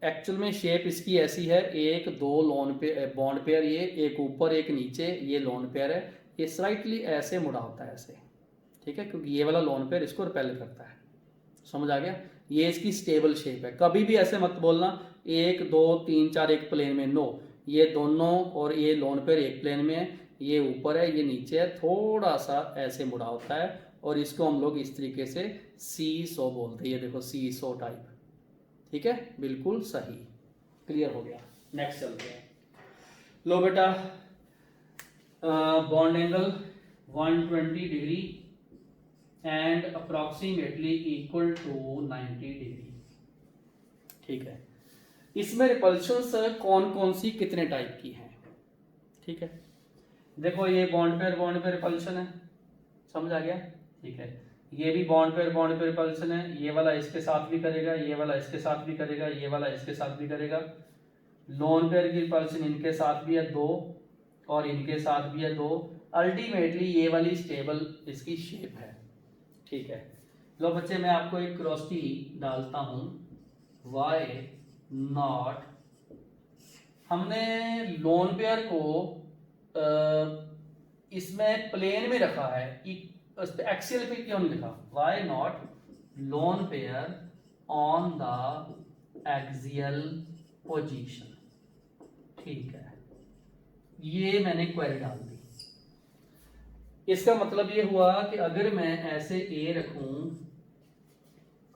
एक्चुअल में शेप इसकी ऐसी है, 1 2 लोन पे बॉन्ड पेयर, ये एक ऊपर एक नीचे, ये लोन पेयर है, ये स्लाइटली ऐसे मुड़ा होता है ऐसे, ठीक है, क्योंकि ये वाला लोन पेयर इसको रिपेल करता है। समझ आ गया, ये इसकी स्टेबल शेप है। कभी भी ऐसे मत बोलना 1 2 3 4 एक प्लेन में, नो, ये दोनों और ये लोन पेयर एक प्लेन में है, ये ऊपर है ये नीचे है, थोड़ा सा ऐसे मुड़ा होता है, और इसको हम लोग इस तरीके से सीसो बोलते हैं। ये देखो सीसो टाइप, ठीक है, बिल्कुल सही, क्लियर हो गया। नेक्स्ट चलते हैं। लो बेटा, bond angle 120 degree and approximately equal to 90 degree, ठीक है। इसमें रिपल्शंस कौन कौन सी कितने टाइप की हैं, ठीक है। देखो ये बॉन्ड पे रिपल्शन है, समझ आ गया, ठीक है। ये भी बॉन्ड पे रिपल्शन है, ये वाला इसके साथ भी करेगा, ये वाला इसके साथ भी करेगा, ये वाला इसके साथ भी करेगा। लोन पेयर की रिपल्शन इनके साथ भी है 2 और इनके साथ भी है 2। अल्टीमेटली ये वाली स्टेबल इसकी शेप है, ठीक है। लो बच्चे, मैं आपको एक क्रॉसटी डालता हूं, वाई नॉट, हमने लोन पेयर को इसमें प्लेन में रखा है, एक्सियल पे क्यों नहीं लिखा, why not lone pair on the axial position, ठीक है। ये मैंने क्वेरी डाल दी। इसका मतलब ये हुआ कि अगर मैं ऐसे ए रखूं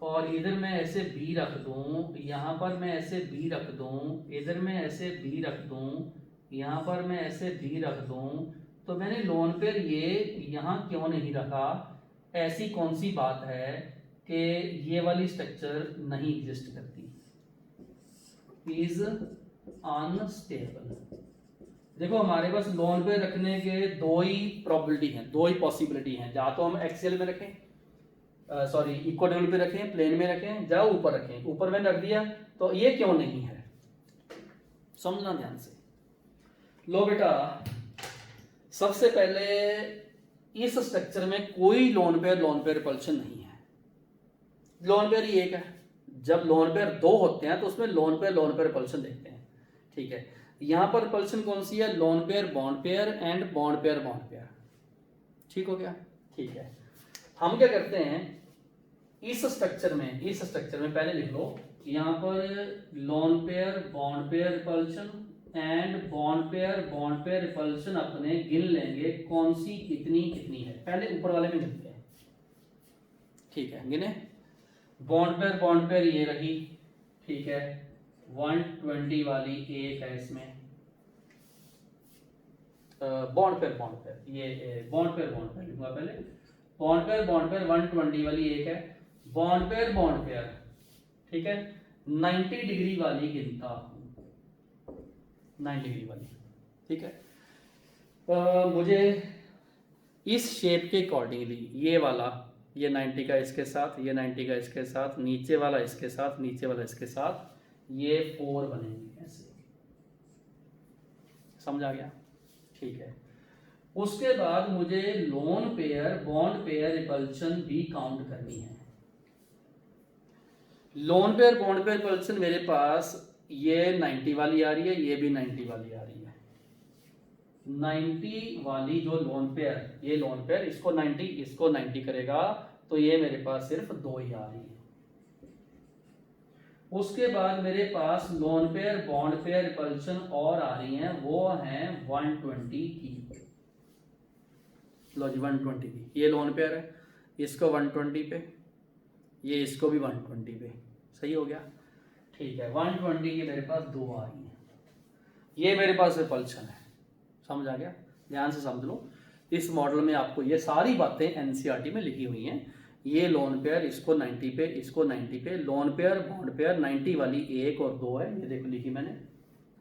और इधर मैं ऐसे बी रख दूं, यहां पर मैं ऐसे बी रख दूं, इधर मैं ऐसे बी रख दूं, यहां पर मैं ऐसे बी रख दूं, तो मैंने लोन पेयर ये यहां क्यों नहीं रखा? ऐसी कौन सी बात है कि ये वाली स्ट्रक्चर नहीं एग्जिस्ट करती? Is unstable. देखो हमारे पास लोन पे रखने के दो ही प्रोबेबिलिटी हैं, दो ही पॉसिबिलिटी हैं, या तो हम एक्सियल में रखें, सॉरी इक्वाटोरियल पे रखें, प्लेन में रखें, या ऊपर रखें। ऊपर में रख दिया तो ये क्यों नहीं है, समझना ध्यान से। लो बेटा, सबसे पहले इस स्ट्रक्चर में कोई लोन पेयर रिपल्शन नहीं है। लोन पेयर ही एक है। जब लोन पेयर दो होते हैं तो उसमें लोन पेयर रिपल्शन देखते हैं, ठीक है। यहां पर रिपल्शन कौन सी है? Lone pair bond pair and bond pair. ठीक हो गया, ठीक है। हम क्या करते हैं इस स्ट्रक्चर में पहले लिख लो, यहां पर loan pair bond pair repulsion and bond pair repulsion अपने गिन लेंगे कौन सी कितनी कितनी है। पहले ऊपर वाले में गिनते हैं, ठीक है। गिने, बॉन्ड पेयर ये रही, ठीक है। 120 वाली एक है इसमें, बॉन्ड पेयर ये बॉन्ड पेयर लिखूंगा पहले। बॉन्ड पेयर 120 वाली एक है। बॉन्ड पेयर, ठीक है। 90 डिग्री वाली गिनता हूं, 90 डिग्री वाली, ठीक है। मुझे इस शेप के अकॉर्डिंगली ये वाला, ये 90 का इसके साथ, ये 90 का इसके साथ, नीचे वाला इसके साथ, नीचे वाला इसके साथ, ये 4 बनेंगे ऐसे। समझ आ गया, ठीक है। उसके बाद मुझे loan pair bond pair repulsion भी काउंट करनी है। Lone pair bond pair repulsion मेरे पास ये 90 वाली आ रही है, ये भी 90 वाली आ रही है। 90 वाली जो लोन पेयर, ये लोन पेयर इसको 90 इसको 90 करेगा, तो ये मेरे पास सिर्फ 2 ही आ रही है। उसके बाद मेरे पास lone pair bond pair repulsion और आ रही हैं, वो हैं 120 की। लो जी 120 की, ये लोन पेयर है, इसको 120 पे, ये इसको भी 120 पे, सही हो गया। ठीक है, 120 की मेरे पास 2 आ रही हैं, ये मेरे पास रिपल्शन है। समझ आ गया, ध्यान से समझ लो। इस मॉडल में आपको ये सारी बातें एनसीईआरटी में लिखी हुई हैं। ये लोन पेयर इसको 90 पे, इसको 90 पे, लोन पेयर बॉन्ड पेयर 90 वाली 1 और 2 है, ये देखो लिखी मैंने।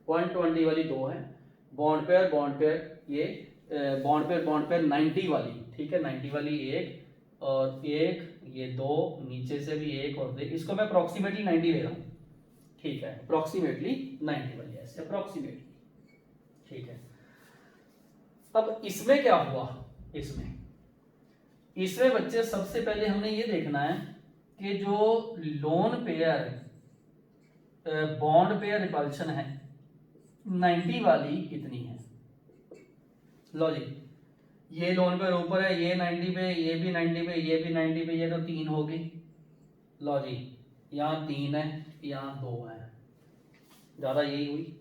120 वाली 2 है, बॉन्ड पेयर ये बॉन्ड पेयर 90 वाली, ठीक है, 90 वाली 1 और 1, ये 2, नीचे से भी 1 और 2, इसको मैं अप्रॉक्सीमेटली 90 ले रहा हूँ, ठीक है, अप्रॉक्सीमेटली 90 वाली ऐसे अप्रॉक्सीमेटली, ठीक है। अब इसमें क्या हुआ, इसमें बच्चे सबसे पहले हमने ये देखना है कि जो loan pair bond pair repulsion है 90 वाली कितनी है। लो जी, ये लोन पेयर ऊपर है, ये 90 पे, ये भी 90 पे, ये भी 90 पे, ये तो 3 होगी। लो जी, यहाँ 3 है, यहाँ 2 है, ज्यादा यही हुई,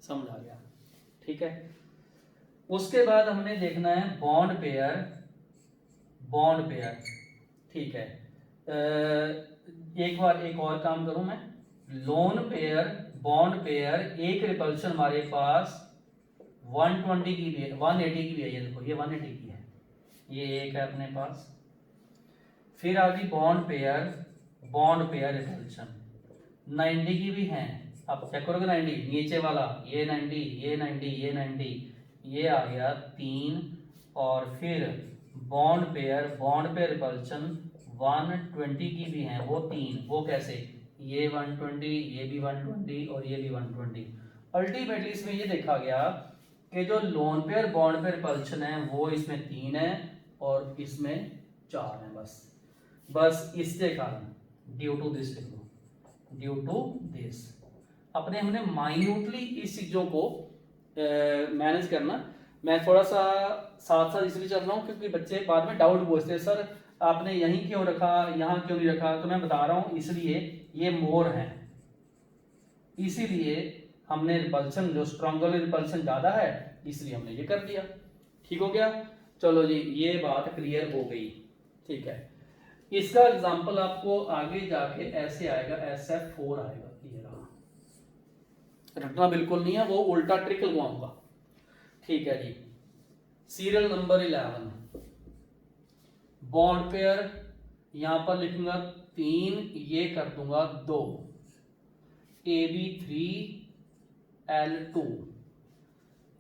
समझ आ गया, ठीक है। उसके बाद हमने देखना है बॉन्ड पेयर, ठीक है। एक और काम करूं मैं, लोन पेयर बॉन्ड पेयर एक रिपल्शन हमारे पास 120 की भी है, 180 की भी है, ये देखो ये 180 की है, ये एक है अपने पास। फिर आ गई बॉन्ड पेयर रिपल्शन 90 की भी है। अब चेक करोगे 90 नीचे वाला, ये 90, ये 90, ये 90, ये आ गया 3। और फिर बॉन्ड पेयर रिपल्शन 120 की भी है, वो 3, वो कैसे, ये 120, ये भी 120 और ये भी 120। अल्टीमेटली इसमें ये देखा गया कि जो loan pair bond pair repulsion है वो इसमें 3 है और इसमें 4 है, बस इसके कारण ड्यू टू दिस अपने हमने माइन्यूटली इस चीज़ों को मैनेज करना। मैं थोड़ा सा साथ इसलिए चल रहा हूँ क्योंकि बच्चे बाद में डाउट पूछते हैं, सर आपने यहीं क्यों रखा, यहाँ क्यों नहीं रखा, तो मैं बता रहा हूँ इसलिए ये मोर है, इसीलिए हमने रिपल्शन जो स्ट्रॉन्गर रिपल्शन ज़्यादा है इसलिए हमने ये कर दिया। ठीक हो गया, चलो जी ये बात क्लियर हो गई, ठीक है। इसका एग्जाम्पल आपको आगे जाके ऐसे आएगा, SF4 आएगा, ये रहा, रटना बिल्कुल नहीं है, वो उल्टा ट्रिक लगवाऊंगा, ठीक है जी। सीरियल नंबर 11 बॉन्ड पेयर, यहां पर लिखूंगा 3, ये कर दूंगा 2, AB3 L2,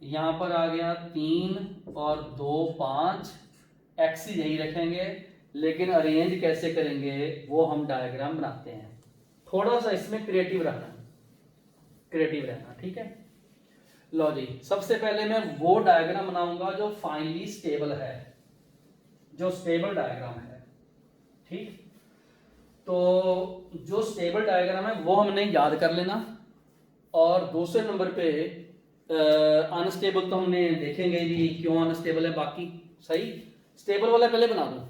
यहां पर आ गया 3 और 2 5, एक्स यही रखेंगे, लेकिन अरेंज कैसे करेंगे वो हम डायग्राम बनाते हैं। थोड़ा सा इसमें क्रिएटिव रहना, ठीक है। लो जी, सबसे पहले मैं वो डायग्राम बनाऊंगा जो फाइनली स्टेबल है, जो स्टेबल डायग्राम है, ठीक। तो जो स्टेबल डायग्राम है वो हमने याद कर लेना, और दूसरे नंबर पे अनस्टेबल तो हमने देखेंगे जी क्यों अनस्टेबल है, बाकी सही। स्टेबल वाला पहले बना दूं,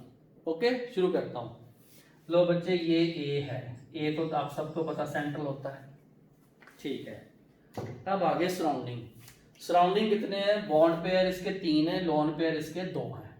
ओके, शुरू करता हूं। लो बच्चे, ये ए है, ए तो आप सबको पता सेंट्रल होता है, ठीक है। अब आगे सराउंडिंग कितने हैं, बॉन्ड पेयर इसके 3 है, लोन पेयर इसके 2 हैं,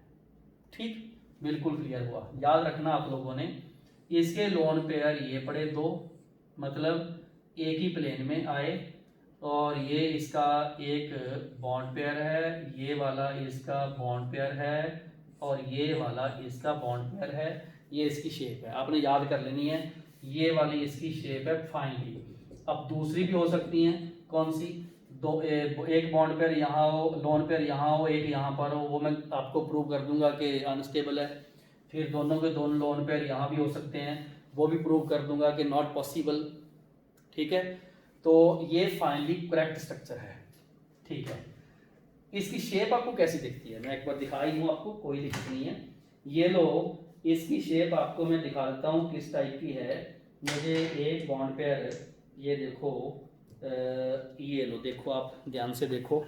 ठीक, बिल्कुल क्लियर हुआ। याद रखना आप लोगों ने, इसके लोन पेयर ये पड़े 2, मतलब एक ही प्लेन में आए, और ये इसका एक बॉन्ड पेयर है, ये वाला इसका बॉन्ड पेयर है, और ये वाला इसका बॉन्ड पेयर है। ये इसकी शेप है, आपने याद कर लेनी है, ये वाली इसकी शेप है फाइनली। अब दूसरी भी हो सकती है, कौन सी, एक बॉन्ड पेयर यहाँ हो, लोन पेयर यहाँ हो, एक यहाँ पर हो, वो मैं आपको प्रूव कर दूंगा कि अनस्टेबल है। फिर दोनों के दोनों लोन पेयर यहाँ भी हो सकते हैं, वो भी प्रूव कर दूंगा कि नॉट पॉसिबल, ठीक है। तो ये फाइनली करेक्ट स्ट्रक्चर है, ठीक है। इसकी शेप आपको कैसी दिखती है, मैं एक बार दिखा ही हूँ आपको, कोई दिक्कत नहीं है। ये लो, इसकी शेप आपको मैं दिखा देता हूँ किस टाइप की है। मुझे एक बॉन्ड पेयर, ये देखो, ये लो, देखो आप ध्यान से देखो,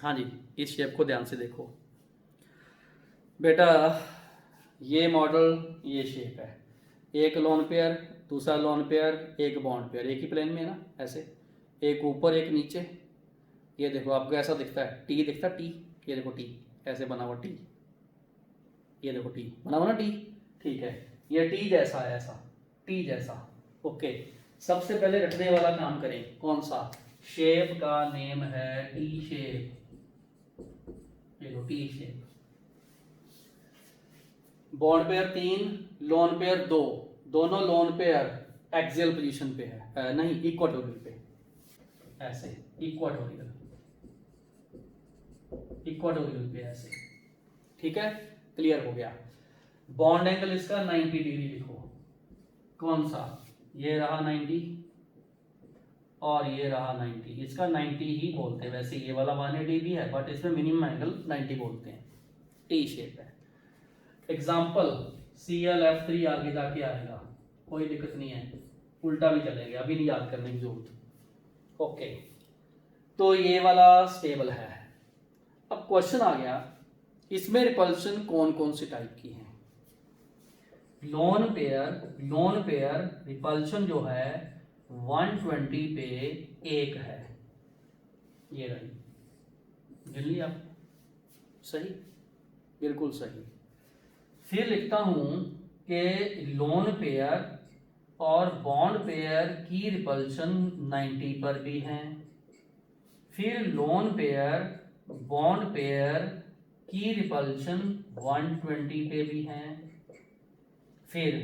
हाँ जी, इस शेप को ध्यान से देखो बेटा, ये मॉडल, ये शेप है, एक लोन पेयर, दूसरा लोन पेयर, एक बॉन्ड पेयर, एक ही प्लेन में है ना, ऐसे एक ऊपर एक नीचे। ये देखो आपको ऐसा दिखता है, टी दिखता है, टी, ये देखो टी ऐसे बना हुआ टी, ये देखो टी बना हुआ ना टी, ठीक है, ये टी जैसा है, ऐसा टी जैसा। ओके, सबसे पहले रखने वाला काम करें, कौन सा? शेप का नेम है टी शेप, ये लो T shape. Bond pair 3, lone pair 2, दोनों लोन पेयर एक्सियल पोजीशन पे है, नहीं इक्वाटोरियल पे, ऐसे इक्वाटोरियल, इक्वाटोरियल पे ऐसे, ठीक है, क्लियर हो गया। बॉन्ड एंगल इसका 90 डिग्री लिखो, कौन सा? ये रहा 90 और ये रहा 90, इसका 90 ही बोलते हैं, वैसे ये वाला 180 भी है बट इसमें मिनिमम एंगल 90 बोलते हैं, टी शेप है। एग्जाम्पल ClF3 आगे जाके आएगा, कोई दिक्कत नहीं है, उल्टा भी चलेगा, अभी नहीं याद करने की जरूरत। ओके, तो ये वाला स्टेबल है। अब क्वेश्चन आ गया, इसमें रिपल्शन कौन कौन सी टाइप की है? लोन पेयर रिपल्शन जो है 120 पे 1 है, ये रही, गिन लिया आप, सही, बिल्कुल सही। फिर लिखता हूं कि लोन पेयर और बॉन्ड पेयर की रिपल्शन 90 पर भी है। फिर लोन पेयर बॉन्ड पेयर की रिपल्शन 120 पे भी है। फिर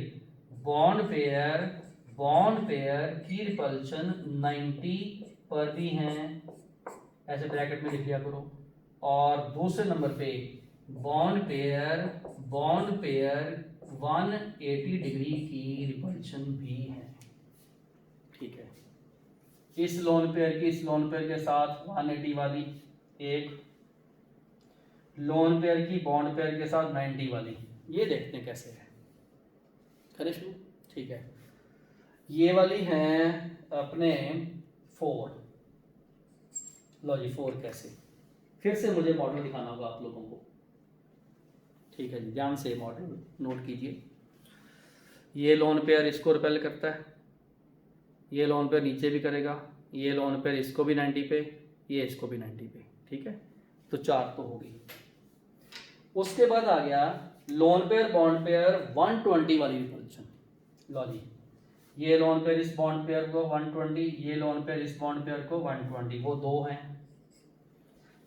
बॉन्ड पेयर की रिपल्शन 90 पर भी है, ऐसे ब्रैकेट में लिख लिया करो। और दूसरे नंबर पे बॉन्ड पेयर 180 डिग्री की रिपल्शन भी है, ठीक है। इस लोन पेयर के साथ 180 वाली एक, लोन पेयर की बॉन्ड पेयर के साथ 90 वाली, ये देखते हैं कैसे है, करें शुरू, ठीक है। ये वाली है अपने 4, लो जी 4 कैसे, फिर से मुझे मॉडल दिखाना होगा आप लोगों को, ठीक है जी, ध्यान से मॉडल नोट कीजिए। ये लोन पेयर इसको रिपेल करता है, ये लोन पेयर नीचे भी करेगा, ये लोन पेयर इसको भी 90 पे, ये इसको भी 90 पे, ठीक है, तो 4 तो होगी। उसके बाद आ गया लोन पेयर बॉन्ड पेयर 120 वाली रिपल्शन, लो जी, ये लोन पेयर इस बॉन्ड पेयर को 120, ये लोन पेयर इस बॉन्ड पेयर को 120, वो 2 हैं।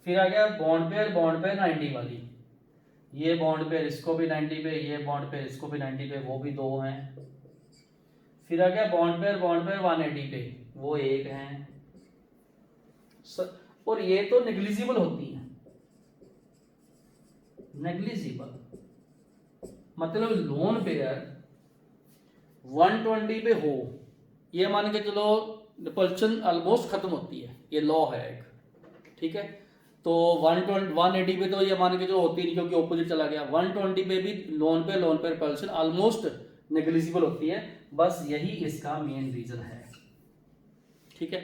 फिर आ गया बॉन्ड पेयर 90 वाली, ये बॉन्ड पेयर इसको भी 90 पे, ये बॉन्ड पेयर इसको भी 90 पे, वो भी 2 हैं। फिर आ गया बॉन्ड पेयर 180 पे, वो 1 हैं। और ये तो नेग्लिजिबल होती है, नेग्लिजिबल मतलब लोन पेयर 120 पे हो, ये मान के चलो रिपल्शन ऑलमोस्ट खत्म होती है, ये लॉ है एक, ठीक है। तो 180 पे तो ये मान के चलो होती नहीं क्योंकि ऑपोजिट चला गया, 120 पे भी लोन पे रिपल्शन ऑलमोस्ट नेग्लिजिबल होती है, बस यही इसका मेन रीजन है, ठीक है।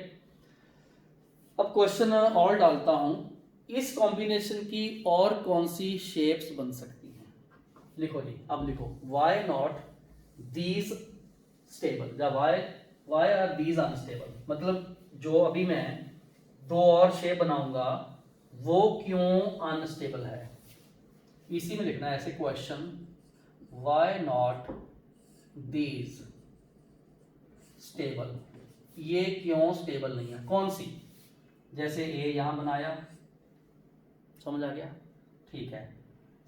अब क्वेश्चन और डालता हूं, इस कॉम्बिनेशन की और कौन सी शेप्स बन सकती हैं? लिखो जी, अब लिखो, व्हाई नॉट दीज स्टेबल, या व्हाई आर दीज अनस्टेबल, मतलब जो अभी मैं 2 और शेप बनाऊंगा वो क्यों अनस्टेबल है, इसी में लिखना है ऐसे question, why not these stable, ये क्यों स्टेबल नहीं है, कौन सी? जैसे ए यहां बनाया, समझ आ गया, ठीक है।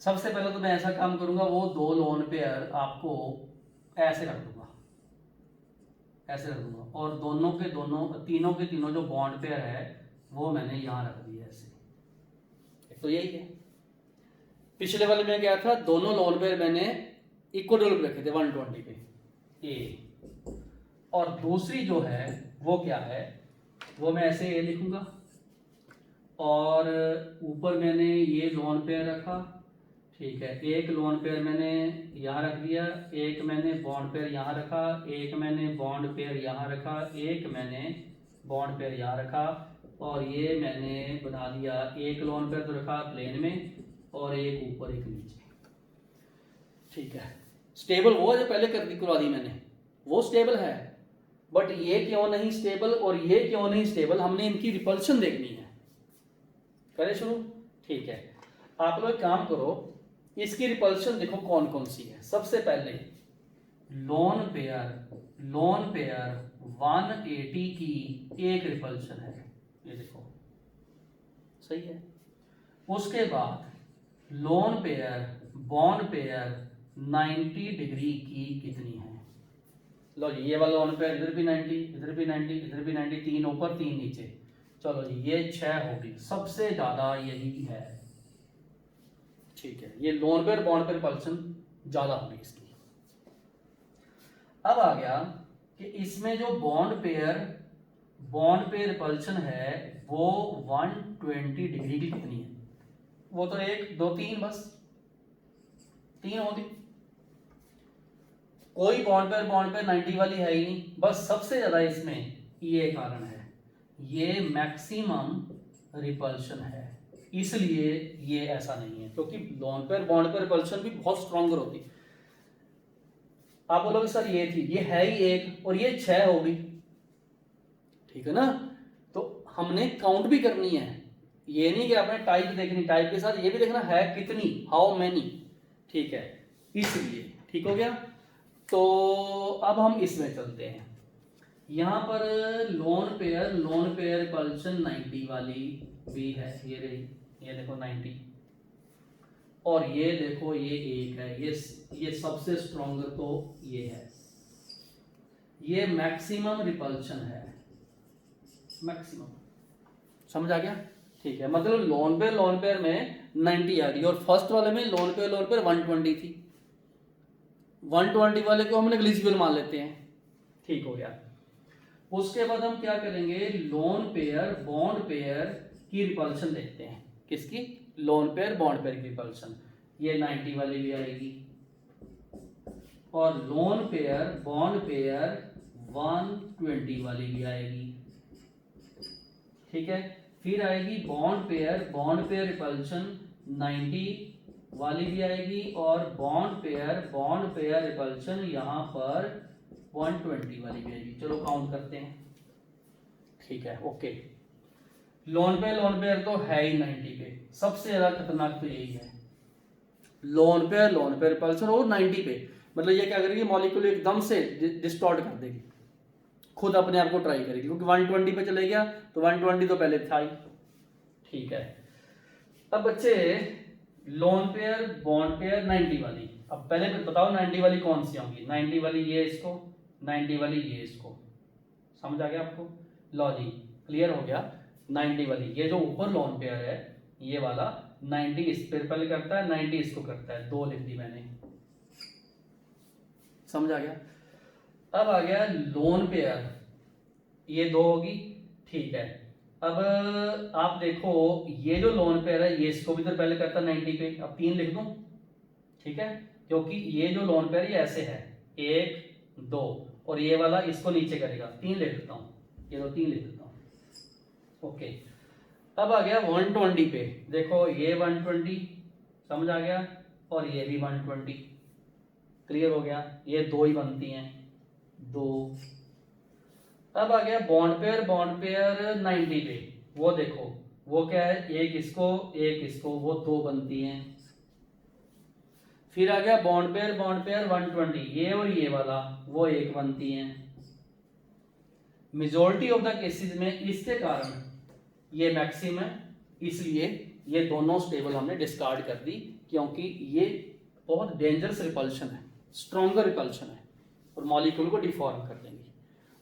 सबसे पहले तो मैं ऐसा काम करूंगा, वो 2 लोन पेयर आपको ऐसे रख दूंगा, ऐसे रख दूंगा, और दोनों के तीनों जो बॉन्ड पेयर है वो मैंने यहां रख दिया ऐसे, तो यही है। पिछले वाले में क्या था, दोनों लोन पेयर मैंने इक्वल रखे थे 120 पे ए, और दूसरी जो है वो क्या है, वो मैं ऐसे ए लिखूंगा, और ऊपर मैंने ये लोन पेयर रखा, ठीक है, एक लोन पेयर मैंने यहाँ रख दिया, एक मैंने बॉन्ड पेयर यहाँ रखा, एक मैंने बॉन्ड पेयर यहाँ रखा, एक मैंने बॉन्ड पेयर यहाँ रखा, और ये मैंने बना दिया एक लोन पेयर तो रखा प्लेन में और एक ऊपर एक नीचे। ठीक है, स्टेबल वो है जो पहले करवा दी मैंने, वो स्टेबल है, बट ये क्यों नहीं स्टेबल और ये क्यों नहीं स्टेबल, हमने इनकी रिपल्शन देखनी है। करें शुरू? ठीक है, आप लोग काम करो, इसकी रिपल्शन देखो कौन कौन सी है। सबसे पहले लोन पेयर 180 की एक रिपल्शन है, ये देखो सही है। उसके बाद loan pair bond pair 90 degree की कितनी है? लो जी, ये वाला लोन पेयर इधर भी 90, इधर भी 90, इधर भी 90, 3 ऊपर 3 नीचे। चलो जी, ये 6 होगी, सबसे ज्यादा यही है। ठीक है, ये loan pair bond pair repulsion ज्यादा होगी इसकी। अब आ गया कि इसमें जो बॉन्ड पेयर रिपल्शन है वो 120 डिग्री की कितनी है? वो तो 1 2 3 बस 3 होगी। कोई बॉन्ड पेयर 90 वाली है ही नहीं, बस सबसे ज्यादा इसमें ये कारण है, ये मैक्सिमम रिपल्शन है, इसलिए ये ऐसा नहीं है। क्योंकि loan pair bond pair repulsion भी बहुत स्ट्रॉन्गर होती। आप बोलोगे सर ये थी, ये है ही 1 और ये 6 होगी, ठीक है ना? तो हमने काउंट भी करनी है, ये नहीं कि आपने टाइप देखनी, टाइप के साथ ये भी देखना है कितनी, हाउ मेनी। ठीक है, इसलिए ठीक हो गया। तो अब हम इसमें चलते हैं। यहां पर लोन पेयर रिपल्शन 90 वाली भी है, ये रही, ये देखो 90, और ये देखो ये 1 है, ये सबसे स्ट्रॉन्गर तो ये है, ये मैक्सिमम रिपल्शन है, मैक्सिमम। समझ आ गया? ठीक है, मतलब लोन पेयर में 90 आ रही है और फर्स्ट वाले में लोन पेयर 120 थी, 120 वाले को हम नेग्लिजिबल मान लेते हैं। ठीक हो गया। उसके बाद हम क्या करेंगे, लोन पेयर बॉन्ड पेयर की रिपल्शन देखते हैं। किसकी? लोन पेयर बॉन्ड पेयर की रिपल्शन। ये 90 वाली भी आएगी, और लोन पेयर बॉन्ड पेयर 120 वाली भी आएगी। ठीक है, फिर आएगी बॉन्ड पेयर रिपल्शन 90 वाली भी आएगी, और बॉन्ड पेयर रिपल्शन यहां पर 120 वाली भी आएगी। चलो काउंट करते हैं। ठीक है, ओके। लोन पेयर तो है ही 90 पे, सबसे ज्यादा खतरनाक तो यही है, लोन पेयर रिपल्शन और 90 पे। मतलब ये क्या करेगी, मॉलिक्यूल एकदम से डिस्टॉर्ट कर देगी, खुद अपने आप को ट्राई करेगी, क्योंकि 120 पे चले गया तो 120 तो पहले था ही। ठीक है, अब बच्चे लोन पेयर बॉन्ड पेयर 90 वाली, अब पहले बताओ 90 वाली कौन सी होंगी? 90 वाली ये इसको, 90 वाली ये इसको। समझ आ गया आपको? लो जी, क्लियर हो गया। 90 वाली ये जो ऊपर लोन पेयर है ये वाला 90 इस पे रिपेल करता है, 90 इसको करता है, 2 लिख दी मैंने। समझ आ गया? अब आ गया लोन पेयर, ये 2 होगी। ठीक है, अब आप देखो ये जो लोन पेयर है ये इसको भी तो पहले करता है 90 पे, अब 3 लिख दूं। ठीक है, क्योंकि ये जो लोन पेयर ये ऐसे है 1 2, और ये वाला इसको नीचे करेगा, 3 लिख देता हूं, ये दो 3 लिख देता हूं। ओके, अब आ गया 120 पे, देखो ये 120, समझ आ गया, और ये भी 120, क्लियर हो गया, ये 2 ही बनती हैं, 2। अब आ गया बॉन्ड पेयर 90 पे, वो देखो वो क्या है, एक इसको, वो 2 बनती हैं। फिर आ गया बॉन्ड पेयर 120, ये और ये वाला, वो 1 बनती हैं। मेजॉरिटी ऑफ द केसेस में इसके कारण ये मैक्सिमम है, इसलिए ये दोनों स्टेबल हमने डिस्कार्ड कर दी, क्योंकि ये बहुत डेंजरस रिपल्शन है, स्ट्रॉन्गर रिपल्शन है, और मॉलिक्यूल को डिफॉर्म कर देंगे।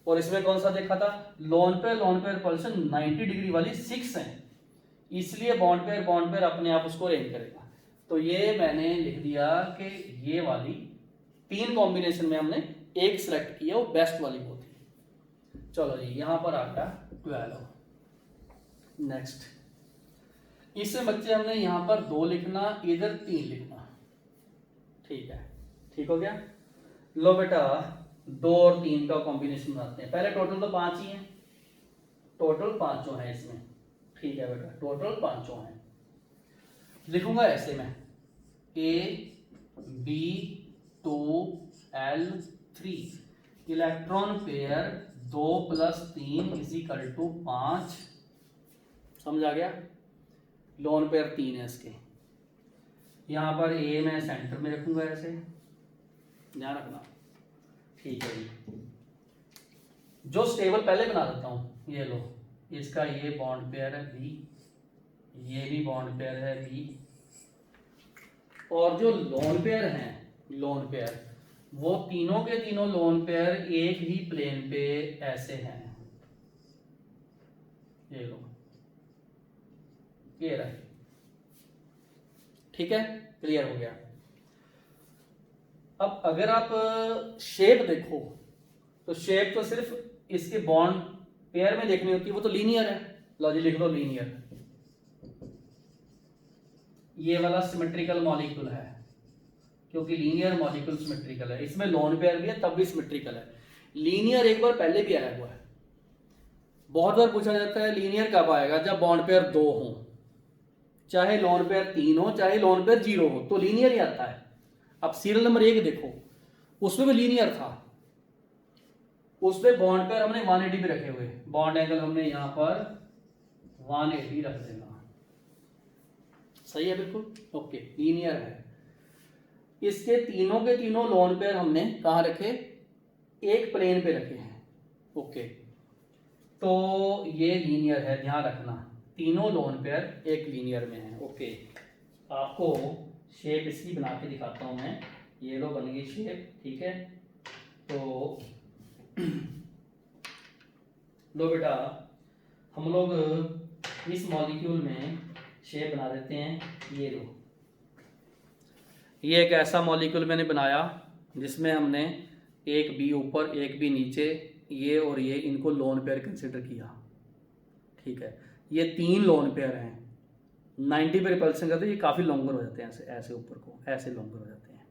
और इसमें कौन सा देखा था, लोन पेयर रिपल्शन 90 डिग्री वाली 6 है, इसलिए बॉन्ड पेयर अपने आप उसको रैंक करेगा। तो ये मैंने लिख दिया कि ये वाली 3 कॉम्बिनेशन में हमने एक सिलेक्ट किया, वो बेस्ट वाली वो थी। चलो जी, यहां पर आ गया 12। नेक्स्ट, इसमें बच्चे हमने यहां पर 2 लिखना, इधर 3 लिखना। ठीक है, ठीक हो गया। लो बेटा 2 और 3 का कॉम्बिनेशन बनाते हैं। पहले टोटल तो 5 ही है, टोटल 5 है इसमें। ठीक है बेटा, टोटल 5 है। लिखूंगा ऐसे में Ab2L3 इलेक्ट्रॉन पेयर 2 + 3 = 5। समझ आ गया। लोन पेयर 3 है इसके। यहाँ पर ए मैं सेंटर में रखूंगा ऐसे, ध्यान रखना। ठीक है जी, जो स्टेबल पहले बना देता हूँ। ये लो, इसका ये बॉन्ड पेयर है बी, ये भी बॉन्ड पेयर है बी, और जो लोन पेयर हैं, लोन पेयर, वो तीनों के तीनों लोन पेयर एक ही प्लेन पे ऐसे हैं। ये लो, ये रहे। ठीक है, क्लियर हो गया। अब अगर आप शेप देखो तो शेप तो सिर्फ इसके बॉन्ड पेयर में देखनी होती है, वो तो लीनियर है। लो जी लिख दो लीनियर। ये वाला सिमेट्रिकल मॉलिक्यूल है, क्योंकि लीनियर मॉलिक्यूल सिमेट्रिकल है। इसमें लोन पेयर भी है तब भी सिमेट्रिकल है। लीनियर एक बार पहले भी आया हुआ है। बहुत बार पूछा जाता है लीनियर कब आएगा, जब बॉन्ड पेयर 2 हो, चाहे लोन पेयर 3 हो, चाहे लोन पेयर 0 हो, तो लीनियर ही आता है। अब सीरियल नंबर 1 देखो, उसमें भी लीनियर था, उसमें बॉन्ड पेयर हमने 180 पे रखे हुए, बॉन्ड एंगल हमने यहां पर 180 रख देना। सही है, बिल्कुल ओके, लीनियर है। इसके तीनों के तीनों लोन पेयर हमने कहां रखे, एक प्लेन पे रखे हैं। ओके, तो ये लीनियर है, ध्यान रखना। तीनों लोन पेयर एक लीनियर में है। ओके, आपको शेप इसकी बना के दिखाता हूं मैं। ये लो बन गई शेप। ठीक है, तो लो बेटा हम लोग इस मॉलिक्यूल में शेप बना देते हैं। ये लो, ये एक ऐसा मॉलिक्यूल मैंने बनाया जिसमें हमने एक बी ऊपर एक बी नीचे, ये और ये, इनको लोन पेयर कंसिडर किया। ठीक है, ये 3 लोन पेयर हैं। 90 पे रिपल्सन करते ये काफ़ी लॉन्गर हो जाते हैं, ऐसे ऐसे ऊपर को ऐसे लॉन्गर हो जाते हैं।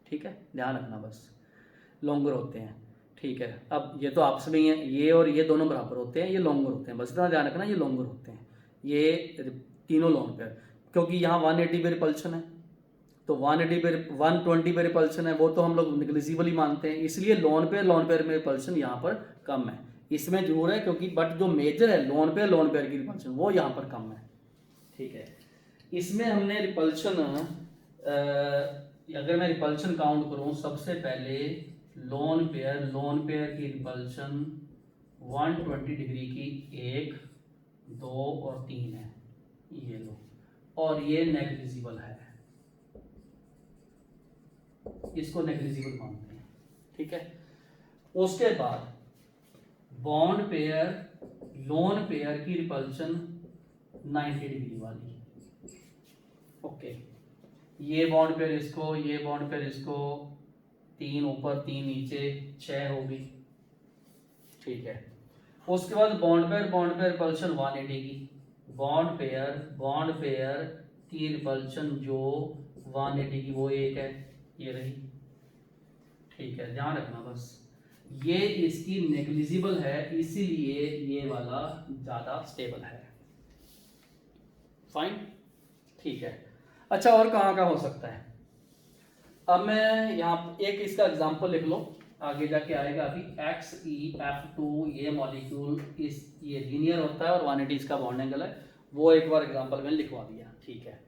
ठीक है, ध्यान रखना, बस लॉन्गर होते हैं। ठीक है, अब ये तो आपस में ही है, ये और ये दोनों बराबर होते हैं, ये लॉन्गर होते हैं, बस इतना ध्यान रखना, ये लॉन्गर होते हैं ये तीनों लोन पेयर। क्योंकि यहाँ 180 पे रिपल्शन है, तो 180 पे 120 पे रिपल्शन है, वो तो हम लोग निग्लिजिबल ही मानते हैं, इसलिए लोन पेयर में रिपल्शन यहाँ पर कम है। इसमें जरूर है क्योंकि, बट जो मेजर है लोन पेयर की रिपल्शन वो यहाँ पर कम है। ठीक है, इसमें हमने रिपल्शन, अगर मैं रिपल्शन काउंट करूं, सबसे पहले लोन पेयर की रिपल्शन 120 डिग्री की 1, 2 और 3 है। ये लो, और ये नेग्लिजिबल है, इसको नेग्लिजिबल मानते हैं। ठीक है, उसके बाद बॉन्ड पेयर लोन पेयर की रिपल्शन 90 डिग्री वाली। ओके, ये बॉन्ड पेयर इसको, ये बॉन्ड पेयर इसको, 3 ऊपर 3 नीचे, 6 होगी। ठीक है, उसके बाद बॉन्ड पेयर रिपल्शन 180 की, बॉन्ड पेयर की रिपल्शन जो 180 की वो 1 है, ये रही। ठीक है, ध्यान रखना बस, ये इसकी नेग्लिजिबल है, इसीलिए ये वाला ज्यादा स्टेबल है। फाइन, ठीक है। अच्छा, और कहाँ का हो सकता है? अब मैं यहाँ एक इसका एग्जांपल लिख लो, आगे जाके आएगा। अभी XeF2 ये मॉलिक्यूल ये लीनियर होता है और 180 इसका बॉन्ड एंगल है, वो एक बार एग्जांपल मैंने लिखवा दिया। ठीक है,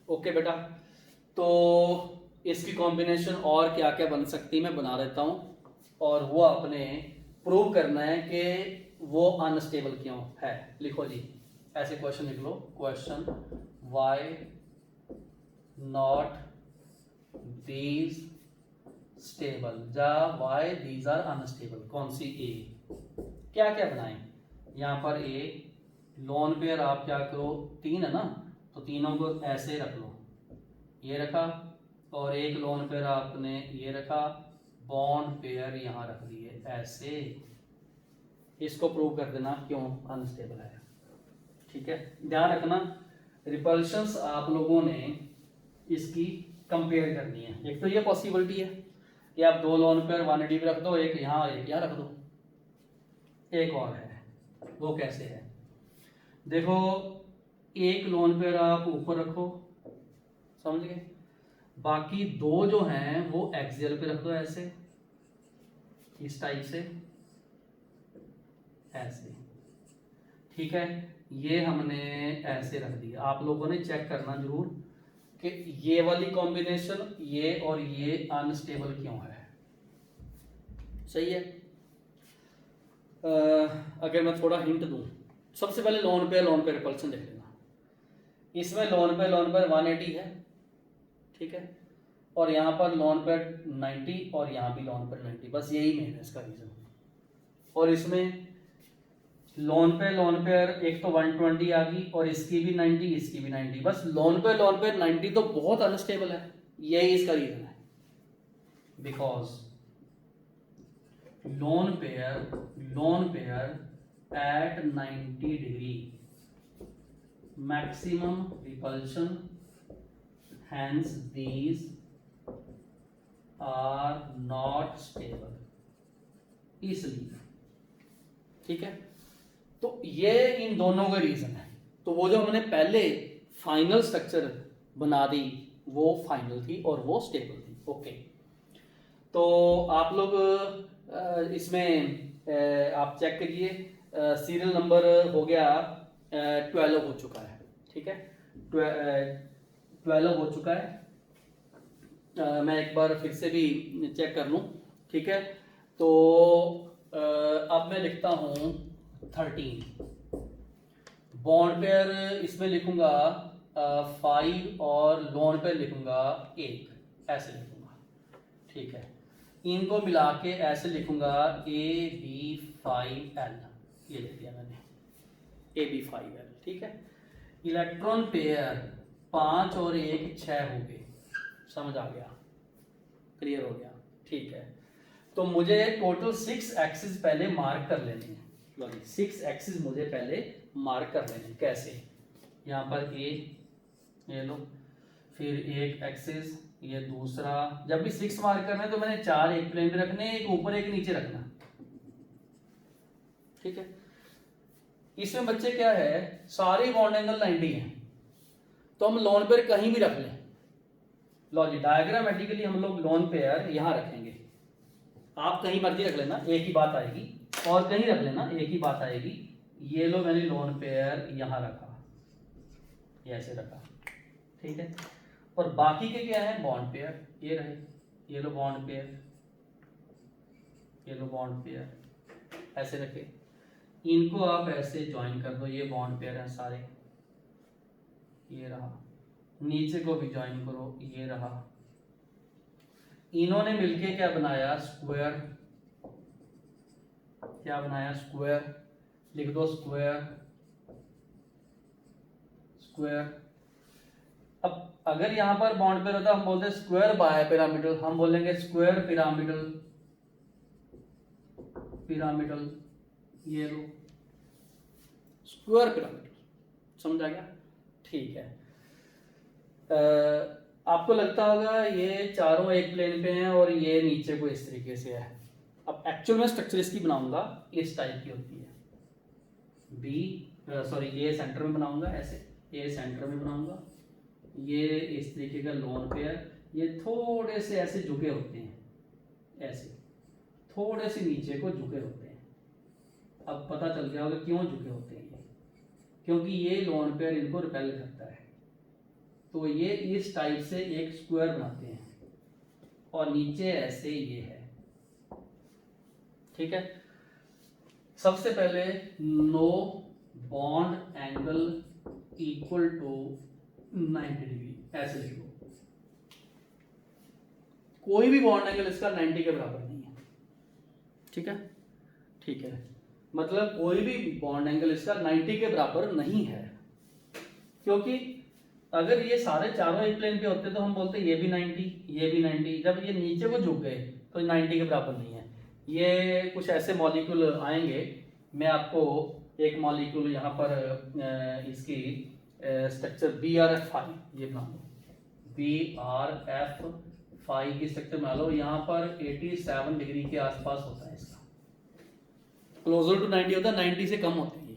ओके बेटा, तो इसकी कॉम्बिनेशन और क्या क्या बन सकती है मैं बना देता हूँ, और वो आपने प्रूव करना है कि वो अनस्टेबल क्यों है। लिखो जी, ऐसे क्वेश्चन लिख लो, question why not these stable, जा वाई दीज आर अनस्टेबल। कौन सी? ए। क्या क्या बनाए यहाँ पर? ए लोन पेयर आप क्या करो, 3 है ना, तो तीनों को ऐसे रख लो, ये रखा, और एक लोन पेयर आपने ये रखा, बॉन्ड पेयर यहाँ रख दिए ऐसे। इसको प्रूव कर देना क्यों अनस्टेबल है। ठीक है, ध्यान रखना, रिपल्शंस आप लोगों ने इसकी कंपेयर करनी है। एक तो ये पॉसिबिलिटी है कि आप दो लोन पेयर 180 पे रख दो, एक यहाँ रख दो। एक और है, वो कैसे है देखो, एक लोन पेयर आप ऊपर रखो, समझ गए, बाकी दो जो हैं वो एक्सियल पे रख दो, ऐसे इस टाइप से, ऐसे, ठीक है। ये हमने ऐसे रख दिया। आप लोगों ने चेक करना जरूर कि ये वाली कॉम्बिनेशन ये और ये अनस्टेबल क्यों है। सही है। अगर मैं थोड़ा हिंट दूं, सबसे पहले लोन पे रिपल्सन देख लेना। इसमें लोन पे 180 है, ठीक है, और यहाँ पर लोन पे 90 और यहाँ भी लोन पे 90, बस यही मेन है इसका रीजन। और इसमें लोन पे एक तो 120 आ गई और इसकी भी 90, इसकी भी 90, बस लोन पे 90 तो बहुत अनस्टेबल है, यही इसका रीजन है। Because lone pair at 90 degree maximum repulsion, hence these are not stable, इसलिए, ठीक है। तो ये इन दोनों का रीजन है। तो वो जो हमने पहले फाइनल स्ट्रक्चर बना दी वो फाइनल थी और वो स्टेबल थी। ओके, तो आप लोग इसमें आप चेक करिए, सीरियल नंबर हो गया 12 हो चुका है, ठीक है, 12 हो चुका है। मैं एक बार फिर से भी चेक कर लूँ, ठीक है। तो अब मैं लिखता हूँ 13 बॉन्ड पेयर, इसमें लिखूंगा 5 और लोन पेयर लिखूंगा 1, ऐसे लिखूंगा, ठीक है। इनको मिला के ऐसे लिखूंगा AB5L, ये लिख दिया मैंने AB5L, ठीक है। इलेक्ट्रॉन पेयर 5 और 1 6 हो गए, समझ आ गया, क्लियर हो गया, ठीक है। तो मुझे टोटल 6 एक्सिस पहले मार्क कर लेने हैं। 6 एक्सिस मुझे पहले मार्क कर लेने हैं। कैसे? यहाँ पर ये लो, फिर एक एक्सिस, ये दूसरा। जब भी 6 मार्क करना है तो मैंने 4 एक प्लेन में रखने, एक ऊपर एक नीचे रखना, ठीक है। इसमें बच्चे क्या है, सारे बॉन्ड एंगल 90 हैं, तो हम लोन पेयर कहीं भी रख लें। लो जी, डायग्रामेटिकली हम लोग लोन पेयर यहां रखेंगे, आप कहीं मर्जी रख लेना, एक ही बात आएगी, और कहीं रख लेना, एक ही बात आएगी। ये लो, मैंने लोन पेयर यहां रखा, ये ऐसे रखा, ठीक है। और बाकी के क्या है, बॉन्ड पेयर, ये रहे, ये लो बॉन्ड पेयर, ये लो बॉन्ड पेयर, ऐसे रखे। इनको आप ऐसे ज्वाइन कर दो, ये बॉन्ड पेयर हैं सारे, ये रहा। नीचे को भी ज्वाइन करो, ये रहा। इन्होंने मिलके क्या बनाया, स्क्वायर। क्या बनाया, स्क्वायर, लिख दो स्क्वायर, स्क्वायर। अब अगर यहां पर बॉन्ड पेयर होता, हम बोलते स्क्वायर बाय पिरामिडल, हम बोलेंगे स्क्वायर पिरामिडल, पिरामिडल, ये लो स्क्वायर पिरामिडल, समझ आ गया, ठीक है। आपको लगता होगा ये चारों एक प्लेन पे हैं और ये नीचे को इस तरीके से है। अब एक्चुअल में स्ट्रक्चर इसकी बनाऊंगा, इस टाइप की होती है। ये सेंटर में बनाऊंगा, ऐसे ये सेंटर में बनाऊंगा, ये इस तरीके का लोन पेयर, ये थोड़े से ऐसे झुके होते हैं, ऐसे थोड़े से नीचे को झुके होते हैं। अब पता चल गया होगा क्यों झुके होते हैं, क्योंकि ये लोन पेयर इनको रिपेल करता है। तो ये इस टाइप से एक स्क्वायर बनाते हैं और नीचे ऐसे ये है, ठीक है। सबसे पहले no bond angle equal to 90 degree, ऐसे लिखो। कोई भी बॉन्ड एंगल इसका 90 के बराबर नहीं है, ठीक है, ठीक है। मतलब कोई भी बॉन्ड एंगल इसका 90 के बराबर नहीं है, क्योंकि अगर ये सारे चारों एक प्लेन पे होते तो हम बोलते ये भी 90, ये भी 90। जब ये नीचे को झुक गए तो 90 के बराबर नहीं है। ये कुछ ऐसे मॉलिक्यूल आएंगे, मैं आपको एक मॉलिक्यूल यहाँ पर इसकी स्ट्रक्चर BRF5 ये बना दो, BRF5 की स्ट्रक्चर बना लो। यहाँ पर 87 डिग्री के आसपास होता है इसका, क्लोजर टू 90 होता है, 90 से कम होते हैं ये,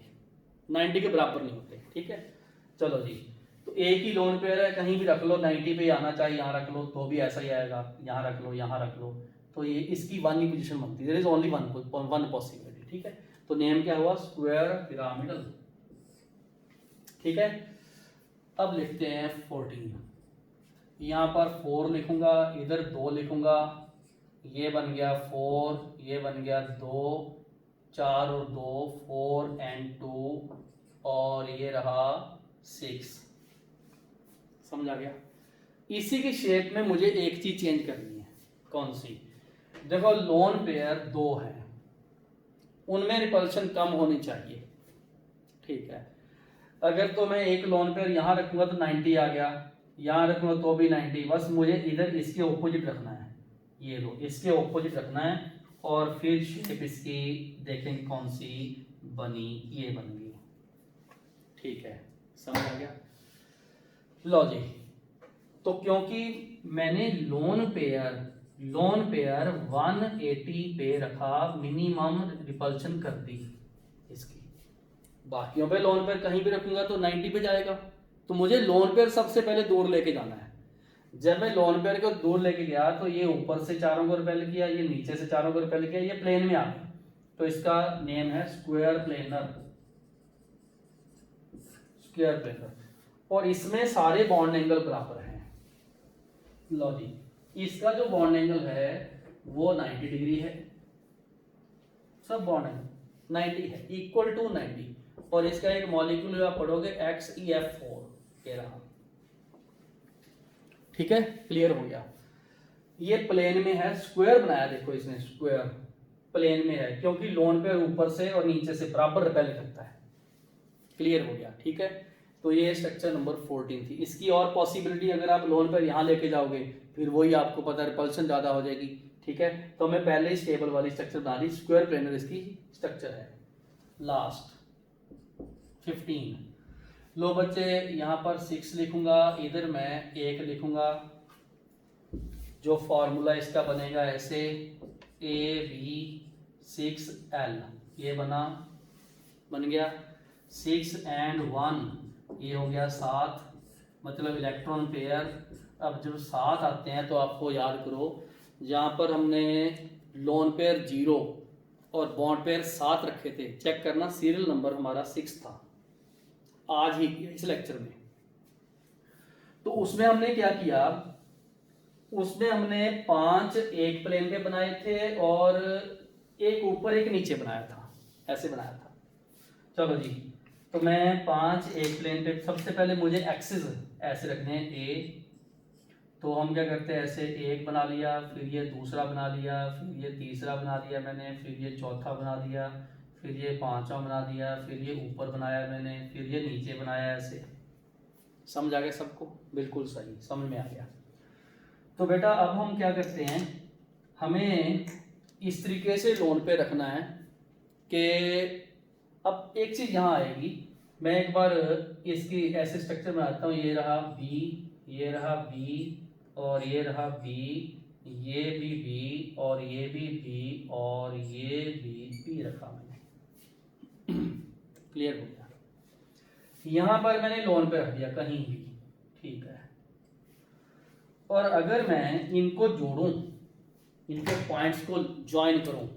90 के बराबर नहीं होते। ठीक है, चलो जी। तो एक ही लोन पेयर है, कहीं भी रख लो 90 पे आना चाहिए, यहाँ रख लो तो भी ऐसा ही आएगा, यहाँ रख लो, यहाँ रख लो, तो ये इसकी वन ही पोजीशन बनती है। There is only one possibility. ठीक है, तो नेम क्या हुआ, स्क्वायर पिरामिडल। ठीक है, अब लिखते हैं 14। यहाँ पर 4 लिखूंगा, इधर 2 लिखूंगा, ये बन गया 4, ये बन गया 2, 4 और 2 4 and 2, और ये रहा 6। समझ आ गया। इसी की शेप में मुझे एक चीज चेंज करनी है। कौन सी? देखो लोन पेयर 2 है, उनमें रिपल्शन कम होनी चाहिए। ठीक है, अगर तो मैं एक लोन पेयर यहाँ रखूंगा तो 90 आ गया, यहाँ रखूंगा तो भी 90, बस मुझे इधर इसके ऑपोजिट रखना है। ये लो, इसके ऑपोजिट रखना है, और फिर शेप इसकी देखेंगे कौन सी बनी, ये बन गई। ठीक है, समझ आ गया। लो जी, तो क्योंकि मैंने लोन पेयर 180 पे रखा, मिनिमम रिपल्शन कर दी इसकी। बाकियों पे लोन पेयर कहीं भी रखूंगा तो 90 पे जाएगा, तो मुझे लोन पेयर सबसे पहले दूर लेके जाना है। जब मैं लोन पेयर को दूर लेके गया तो ये ऊपर से चारों को रिपेल किया, ये नीचे से चारों को रिपेल किया, ये प्लेन में आ गया, तो इसका नेम है स्क्वायर प्लेनर। स्क्वायर प्लेनर, और इसमें सारे बॉन्ड एंगल बराबर हैं। लो जी, इसका जो बॉन्ड एंगल है वो 90 डिग्री है, सब बॉन्ड एंगल 90 है, इक्वल टू 90, और इसका एक मॉलिक्यूल आप पढ़ोगे XeF4, ये रहा। ठीक है, क्लियर हो गया। ये प्लेन में है, स्क्वायर बनाया, देखो इसने स्क्वायर प्लेन में है, क्योंकि लोन पेयर ऊपर से और नीचे से बराबर रिपेल करता है। क्लियर हो गया। ठीक है, तो ये स्ट्रक्चर नंबर 14 थी। इसकी और पॉसिबिलिटी, अगर आप लोन पेयर यहाँ लेके जाओगे फिर वही आपको पता है रिपल्शन ज़्यादा हो जाएगी। ठीक है, तो मैं पहले ही स्टेबल वाली स्ट्रक्चर बना ली, स्क्वायर प्लेनर इसकी स्ट्रक्चर है। लास्ट 15। लो बच्चे, यहाँ पर 6 लिखूंगा, इधर मैं 1 लिखूंगा। जो फॉर्मूला इसका बनेगा ऐसे, AB6L, ये बन गया 6 and 1, ये हो गया 7, मतलब इलेक्ट्रॉन पेयर। अब जब 7 आते हैं तो आपको याद करो, यहाँ पर हमने लोन पेयर 0 और बॉन्ड पेयर 7 रखे थे। चेक करना, सीरियल नंबर हमारा 6 था, आज ही इस लेक्चर में। तो उसमें हमने क्या किया, उसमें हमने 5 एक प्लेन पे बनाए थे और एक ऊपर एक नीचे बनाया था, ऐसे बनाया था। चलो जी, तो मैं 5 एक प्लेन पे, सबसे पहले मुझे एक्सिस ऐसे रखने हैं A, तो हम क्या करते हैं, ऐसे एक बना लिया, फिर ये दूसरा बना लिया, फिर ये तीसरा बना दिया मैंने, फिर ये चौथा बना दिया, फिर ये 5वां बना दिया, फिर ये ऊपर बनाया मैंने, फिर ये नीचे बनाया, ऐसे। समझ आ गया सबको? बिल्कुल सही, समझ में आ गया। तो बेटा अब हम क्या करते हैं, हमें इस तरीके से लोन पे रखना है कि अब एक चीज़ यहाँ आएगी। मैं एक बार इसकी ऐसे स्ट्रक्चर बनाता हूँ, ये रहा B, ये रहा B, और ये रहा B, ये भी B, और ये भी B, और ये भी B रखा मैंने। क्लियर हो गया। यहाँ पर मैंने लोन पे रख दिया कहीं भी, ठीक है। और अगर मैं इनको जोड़ूं, इनके पॉइंट्स को ज्वाइन करूं,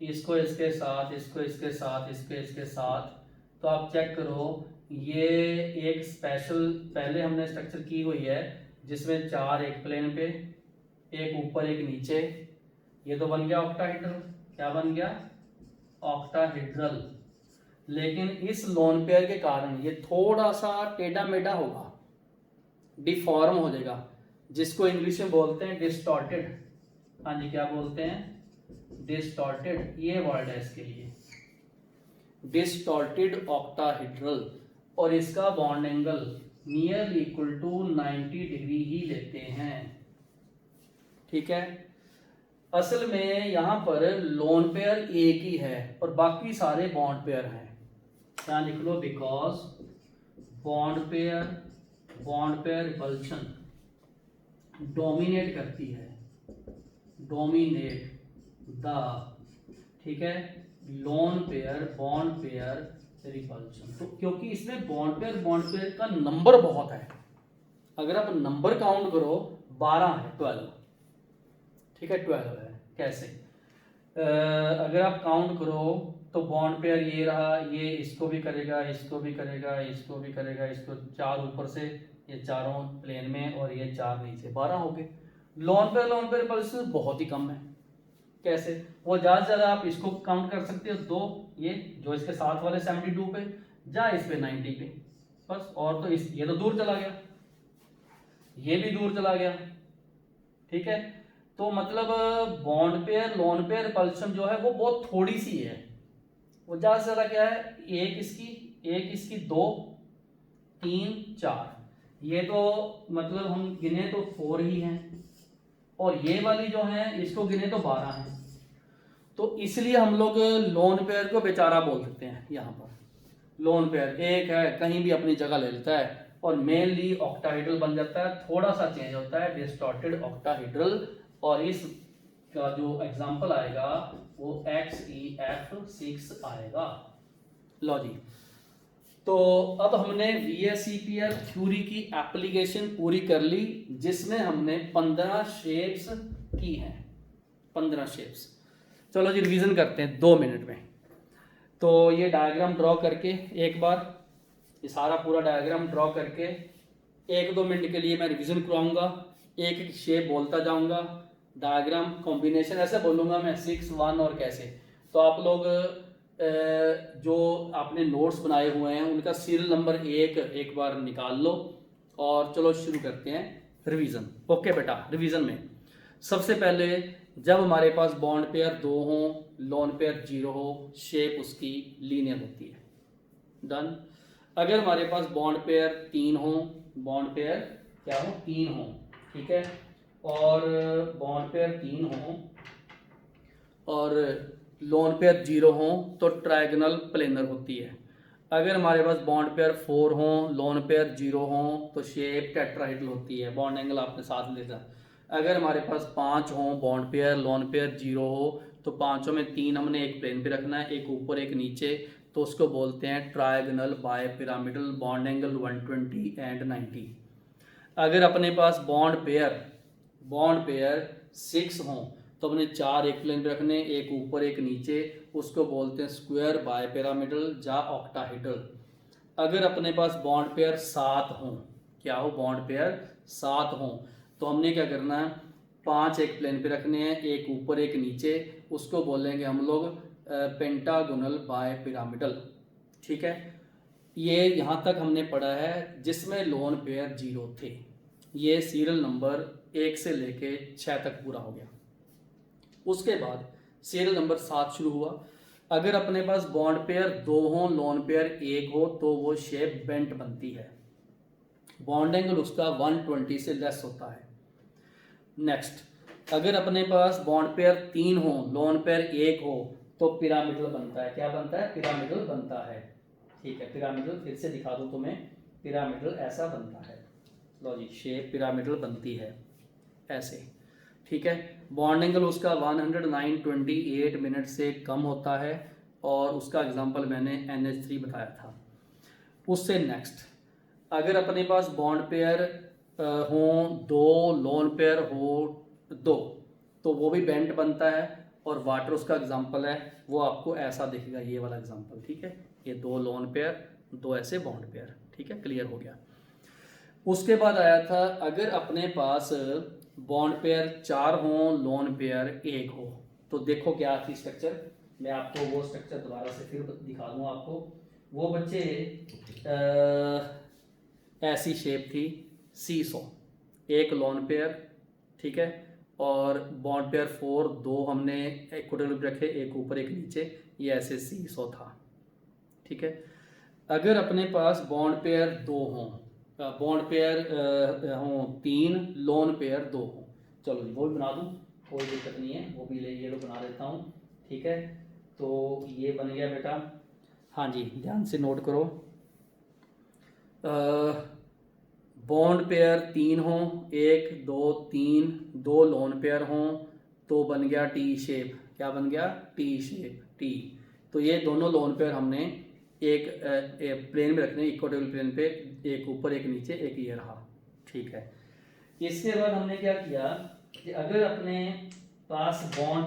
इसको इसके साथ, इसको इसके साथ, इसके इसके साथ, तो आप चेक करो, ये एक स्पेशल पहले हमने स्ट्रक्चर की हुई है जिसमें 4 एक प्लेन पे, एक ऊपर एक नीचे, ये तो बन गया ऑक्टाहेड्रल। क्या बन गया? ऑक्टाहेड्रल। लेकिन इस लोन पेयर के कारण ये थोड़ा सा टेढ़ा मेढ़ा होगा, डिफॉर्म हो जाएगा, जिसको इंग्लिश में बोलते हैं डिस्टॉर्टेड। हाँ जी, क्या बोलते हैं? डिस्टॉर्टेड, ये वर्ड है इसके लिए, डिस्टॉर्टेड ऑक्टाहेड्रल। और इसका bond angle nearly equal to 90 degree ही लेते हैं। ठीक है, असल में यहाँ पर लोन पेयर एक ही है और बाकी सारे बॉन्ड पेयर हैं। यहाँ लिख लो, because bond pair repulsion dominate करती है, डोमिनेट द, ठीक है, lone pair bond pair repulsion. तो क्योंकि इसमें बॉन्ड पेयर का नंबर बहुत है, अगर आप नंबर काउंट करो 12 है, 12, ठीक है, 12 है। कैसे? अगर आप काउंट करो तो बॉन्ड पेयर ये रहा, ये इसको भी करेगा, इसको भी करेगा, इसको भी करेगा, इसको 4 ऊपर से, ये चारों प्लेन में और ये 4 नीचे, 12 हो गए। लोन पेयर पल्स बहुत ही कम है। कैसे? वो ज़्यादा से ज़्यादा आप इसको काउंट कर सकते हो 2, ये जो इसके साथ वाले 72 पे, जा इस पे 90 पे, बस। और तो इस ये तो दूर चला गया, ये भी दूर चला गया, ठीक है। तो मतलब बॉन्ड पेयर लोन पेयर पल्सन जो है वो बहुत थोड़ी सी है। वो ज़्यादा से ज़्यादा क्या है, एक इसकी 2 3 4, ये तो मतलब हम गिने तो 4 ही हैं, और ये वाली जो है इसको गिने तो 12 हैं। तो इसलिए हम लोग लोन पेयर को बेचारा बोल सकते हैं। यहाँ पर लोन पेयर एक है, कहीं भी अपनी जगह ले लेता है और मेनली ऑक्टाहेड्रल बन जाता है, थोड़ा सा चेंज होता है, डिस्टॉर्टेड ऑक्टाहेड्रल। और इस का जो एग्जांपल आएगा वो XEF6 आएगा। लो जी, तो अब हमने VSEPR थ्योरी की एप्लीकेशन पूरी कर ली, जिसमें हमने 15 शेप्स की हैं, 15 शेप्स। चलो जी रिवीजन करते हैं 2 मिनट में। तो ये डायग्राम ड्रॉ करके एक बार, ये सारा पूरा डायग्राम ड्रॉ करके 1-2 मिनट के लिए मैं रिवीजन कराऊंगा, एक एक शेप बोलता जाऊंगा, डायग्राम कॉम्बिनेशन ऐसे बोलूंगा मैं 6 1 और कैसे। तो आप लोग जो आपने नोट्स बनाए हुए हैं उनका सीरियल नंबर एक बार निकाल लो, और चलो शुरू करते हैं रिवीजन। ओके बेटा, रिवीजन में सबसे पहले जब हमारे पास बॉन्ड पेयर 2 हो, लोन पेयर 0 हो, शेप उसकी लीनियर होती है। डन। अगर हमारे पास बॉन्ड पेयर 3 हो, बॉन्ड पेयर क्या हो, 3 हो, ठीक है, और बॉन्ड पेयर 3 हो और लोन पेयर 0 हो तो ट्रायगोनल प्लेनर होती है। अगर हमारे पास बॉन्ड पेयर 4 हो, लोन पेयर 0 हो तो शेप टेट्राहेड्रल होती है, बॉन्ड एंगल आपने साथ लेता। अगर हमारे पास 5 हो, बॉन्ड पेयर लोन पेयर 0 हो, तो पांचों में 3 हमने एक प्लेन पे रखना है, एक ऊपर एक नीचे, तो उसको बोलते हैं trigonal bipyramidal, bond angle 120 and 90। अगर अपने पास बॉन्ड पेयर 6 हो तो अपने 4 एक प्लेन पे रखने, एक ऊपर एक नीचे, उसको बोलते हैं स्क्वायर बाय पिरामिडल या ऑक्टाहेड्रल। अगर अपने पास बॉन्ड पेयर 7 हो, क्या हो, बॉन्ड पेयर 7 हो, तो हमने क्या करना है, 5 एक प्लेन पे रखने हैं, एक ऊपर एक नीचे, उसको बोलेंगे हम लोग पेंटागोनल बाय पिरामिडल, ठीक है। ये यहाँ तक हमने पढ़ा है जिसमें लोन पेयर 0 थे। ये सीरियल नंबर 1 से लेके 6 तक पूरा हो गया। उसके बाद सीरियल नंबर 7 शुरू हुआ। अगर अपने पास बॉन्ड पेयर 2 हो, लोन पेयर 1 हो, तो वो शेप बेंट बनती है, बॉन्ड एंगल उसका 120 से लेस होता है। नेक्स्ट, अगर अपने पास बॉन्ड पेयर 3 हो, लोन पेयर 1 हो, तो पिरामिडल बनता है। क्या बनता है? पिरामिडल बनता है, ठीक है। पिरामिडल फिर से दिखा दूं तुम्हें, पिरामिडल ऐसा बनता है। लो जी, शेप पिरामिडल बनती है ऐसे, ठीक है। बॉन्ड एंगल उसका 109.28 मिनट से कम होता है, और उसका एग्जांपल मैंने NH3 बताया था। उससे नेक्स्ट, अगर अपने पास बॉन्ड पेयर हो 2, लोन पेयर हो 2, तो वो भी बेंट बनता है, और वाटर उसका एग्जांपल है, वो आपको ऐसा दिखेगा, ये वाला एग्जांपल, ठीक है। ये 2 लोन पेयर, 2 ऐसे बॉन्ड पेयर, ठीक है, क्लियर हो गया। उसके बाद आया था, अगर अपने पास बॉन्ड पेयर 4 हो, लोन पेयर 1 हो, तो देखो क्या थी स्ट्रक्चर। मैं आपको वो स्ट्रक्चर दोबारा से फिर दिखा दूँ आपको। वो बच्चे ऐसी शेप थी, सीसो, एक लोन पेयर, ठीक है, और बॉन्ड पेयर 4, 2 हमने इक्विटोरियल रखे, एक ऊपर एक नीचे, ये ऐसे सीसो था, ठीक है। अगर अपने पास बॉन्ड पेयर 2 हो, बॉन्ड पेयर हो 3, लोन पेयर 2 हो, चलो जी वो भी बना दूँ, कोई दिक्कत नहीं है, वो भी ये लो बना देता हूँ, ठीक है। तो ये बन गया बेटा, हाँ जी ध्यान से नोट करो। बॉन्ड पेयर 3 हों, 1 2 3, 2 लोन पेयर हों, तो बन गया टी शेप। क्या बन गया? T shape, T. तो ये दोनों लोन पेयर हमने एक प्लेन में रखने, इक्वेटोरियल प्लेन पे, एक ऊपर एक नीचे, एक ये रहा। ठीक है। इसके बाद हमने क्या किया कि अगर अपने पास बॉन्ड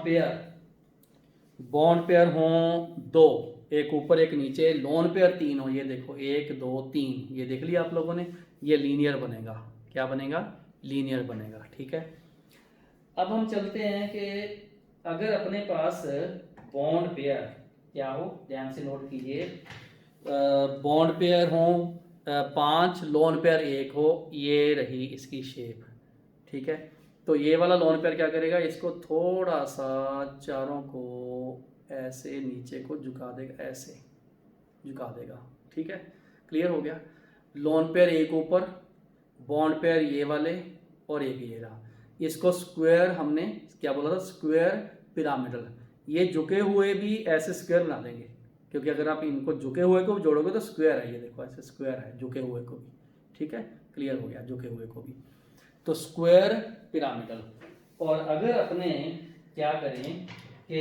पेयर हों 2, एक ऊपर एक नीचे, लोन पेयर 3 हो, ये देखो 1 2 3, ये देख लिया आप लोगों ने, ये लीनियर बनेगा। क्या बनेगा? लीनियर बनेगा। ठीक है। अब हम चलते हैं कि अगर अपने पास बॉन्ड पेयर क्या हो, ध्यान से नोट कीजिए, बॉन्ड पेयर हो 5, लोन पेयर 1 हो, ये रही इसकी शेप। ठीक है। तो ये वाला लोन पेयर क्या करेगा, इसको थोड़ा सा चारों को ऐसे नीचे को झुका देगा, ऐसे झुका देगा। ठीक है। क्लियर हो गया? लोन पेयर एक ऊपर, बॉन्ड पेयर ये वाले, और एक ये रहा। इसको स्क्वायर हमने क्या बोला था? Square pyramidal. ये झुके हुए भी ऐसे स्क्वायर बना देंगे, क्योंकि अगर आप इनको झुके हुए को जोड़ोगे तो स्क्वायर है। ये देखो ऐसे स्क्वायर है झुके हुए को भी। ठीक है। क्लियर हो गया? झुके हुए को भी तो स्क्वायर पिरामिडल। और अगर अपने क्या करें कि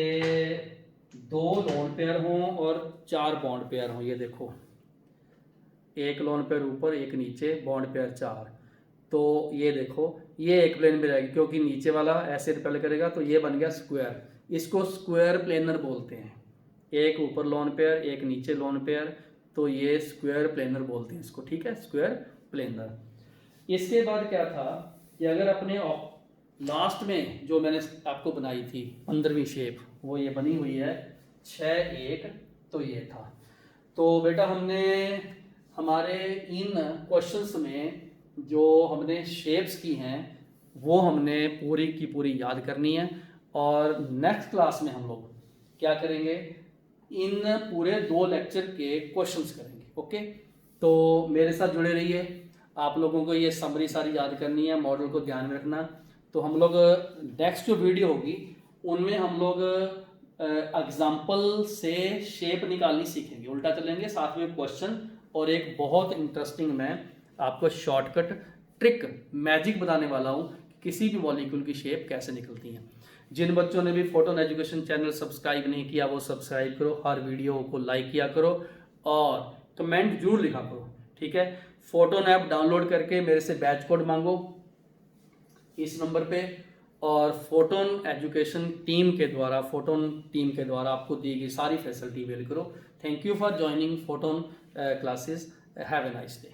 2 लोन पेयर हों और 4 बॉन्ड पेयर हों, ये देखो एक लोन पेयर ऊपर एक नीचे, बॉन्ड पेयर 4, तो ये देखो ये एक प्लेन में रहेगी, क्योंकि नीचे वाला ऐसे रिपेल करेगा, तो ये बन गया स्क्वायर। इसको स्क्वायर प्लेनर बोलते हैं। एक ऊपर लोन पेयर एक नीचे लोन पेयर, तो ये स्क्वायर प्लेनर बोलते हैं इसको। ठीक है। Square planar. इसके बाद क्या था कि अगर अपने लास्ट में जो मैंने आपको बनाई थी 15वीं शेप, वो ये बनी हुई है 6 1, तो ये था। तो बेटा हमने हमारे इन क्वेश्चंस में जो हमने शेप्स की हैं वो हमने पूरी की पूरी याद करनी है, और नेक्स्ट क्लास में हम लोग क्या करेंगे, इन पूरे 2 लेक्चर के क्वेश्चंस करेंगे। ओके। तो मेरे साथ जुड़े रहिए। आप लोगों को ये समरी सारी याद करनी है, मॉडल को ध्यान में रखना। तो हम लोग नेक्स्ट जो वीडियो होगी उनमें हम लोग एग्जाम्पल से शेप निकालनी सीखेंगे, उल्टा चलेंगे, साथ में क्वेश्चन, और एक बहुत इंटरेस्टिंग मैं आपको शॉर्टकट ट्रिक मैजिक बताने वाला हूँ किसी भी मॉलिक्यूल की शेप कैसे निकलती है। जिन बच्चों ने भी फोटोन एजुकेशन चैनल सब्सक्राइब नहीं किया वो सब्सक्राइब करो, हर वीडियो को लाइक किया करो और कमेंट जरूर लिखा करो। ठीक है। फोटोन ऐप डाउनलोड करके मेरे से बैच कोड मांगो इस नंबर पे, और फोटोन एजुकेशन टीम के द्वारा आपको दी गई सारी फैसिलिटी अवेल करो। Thank you for joining photon classes. Have a nice day.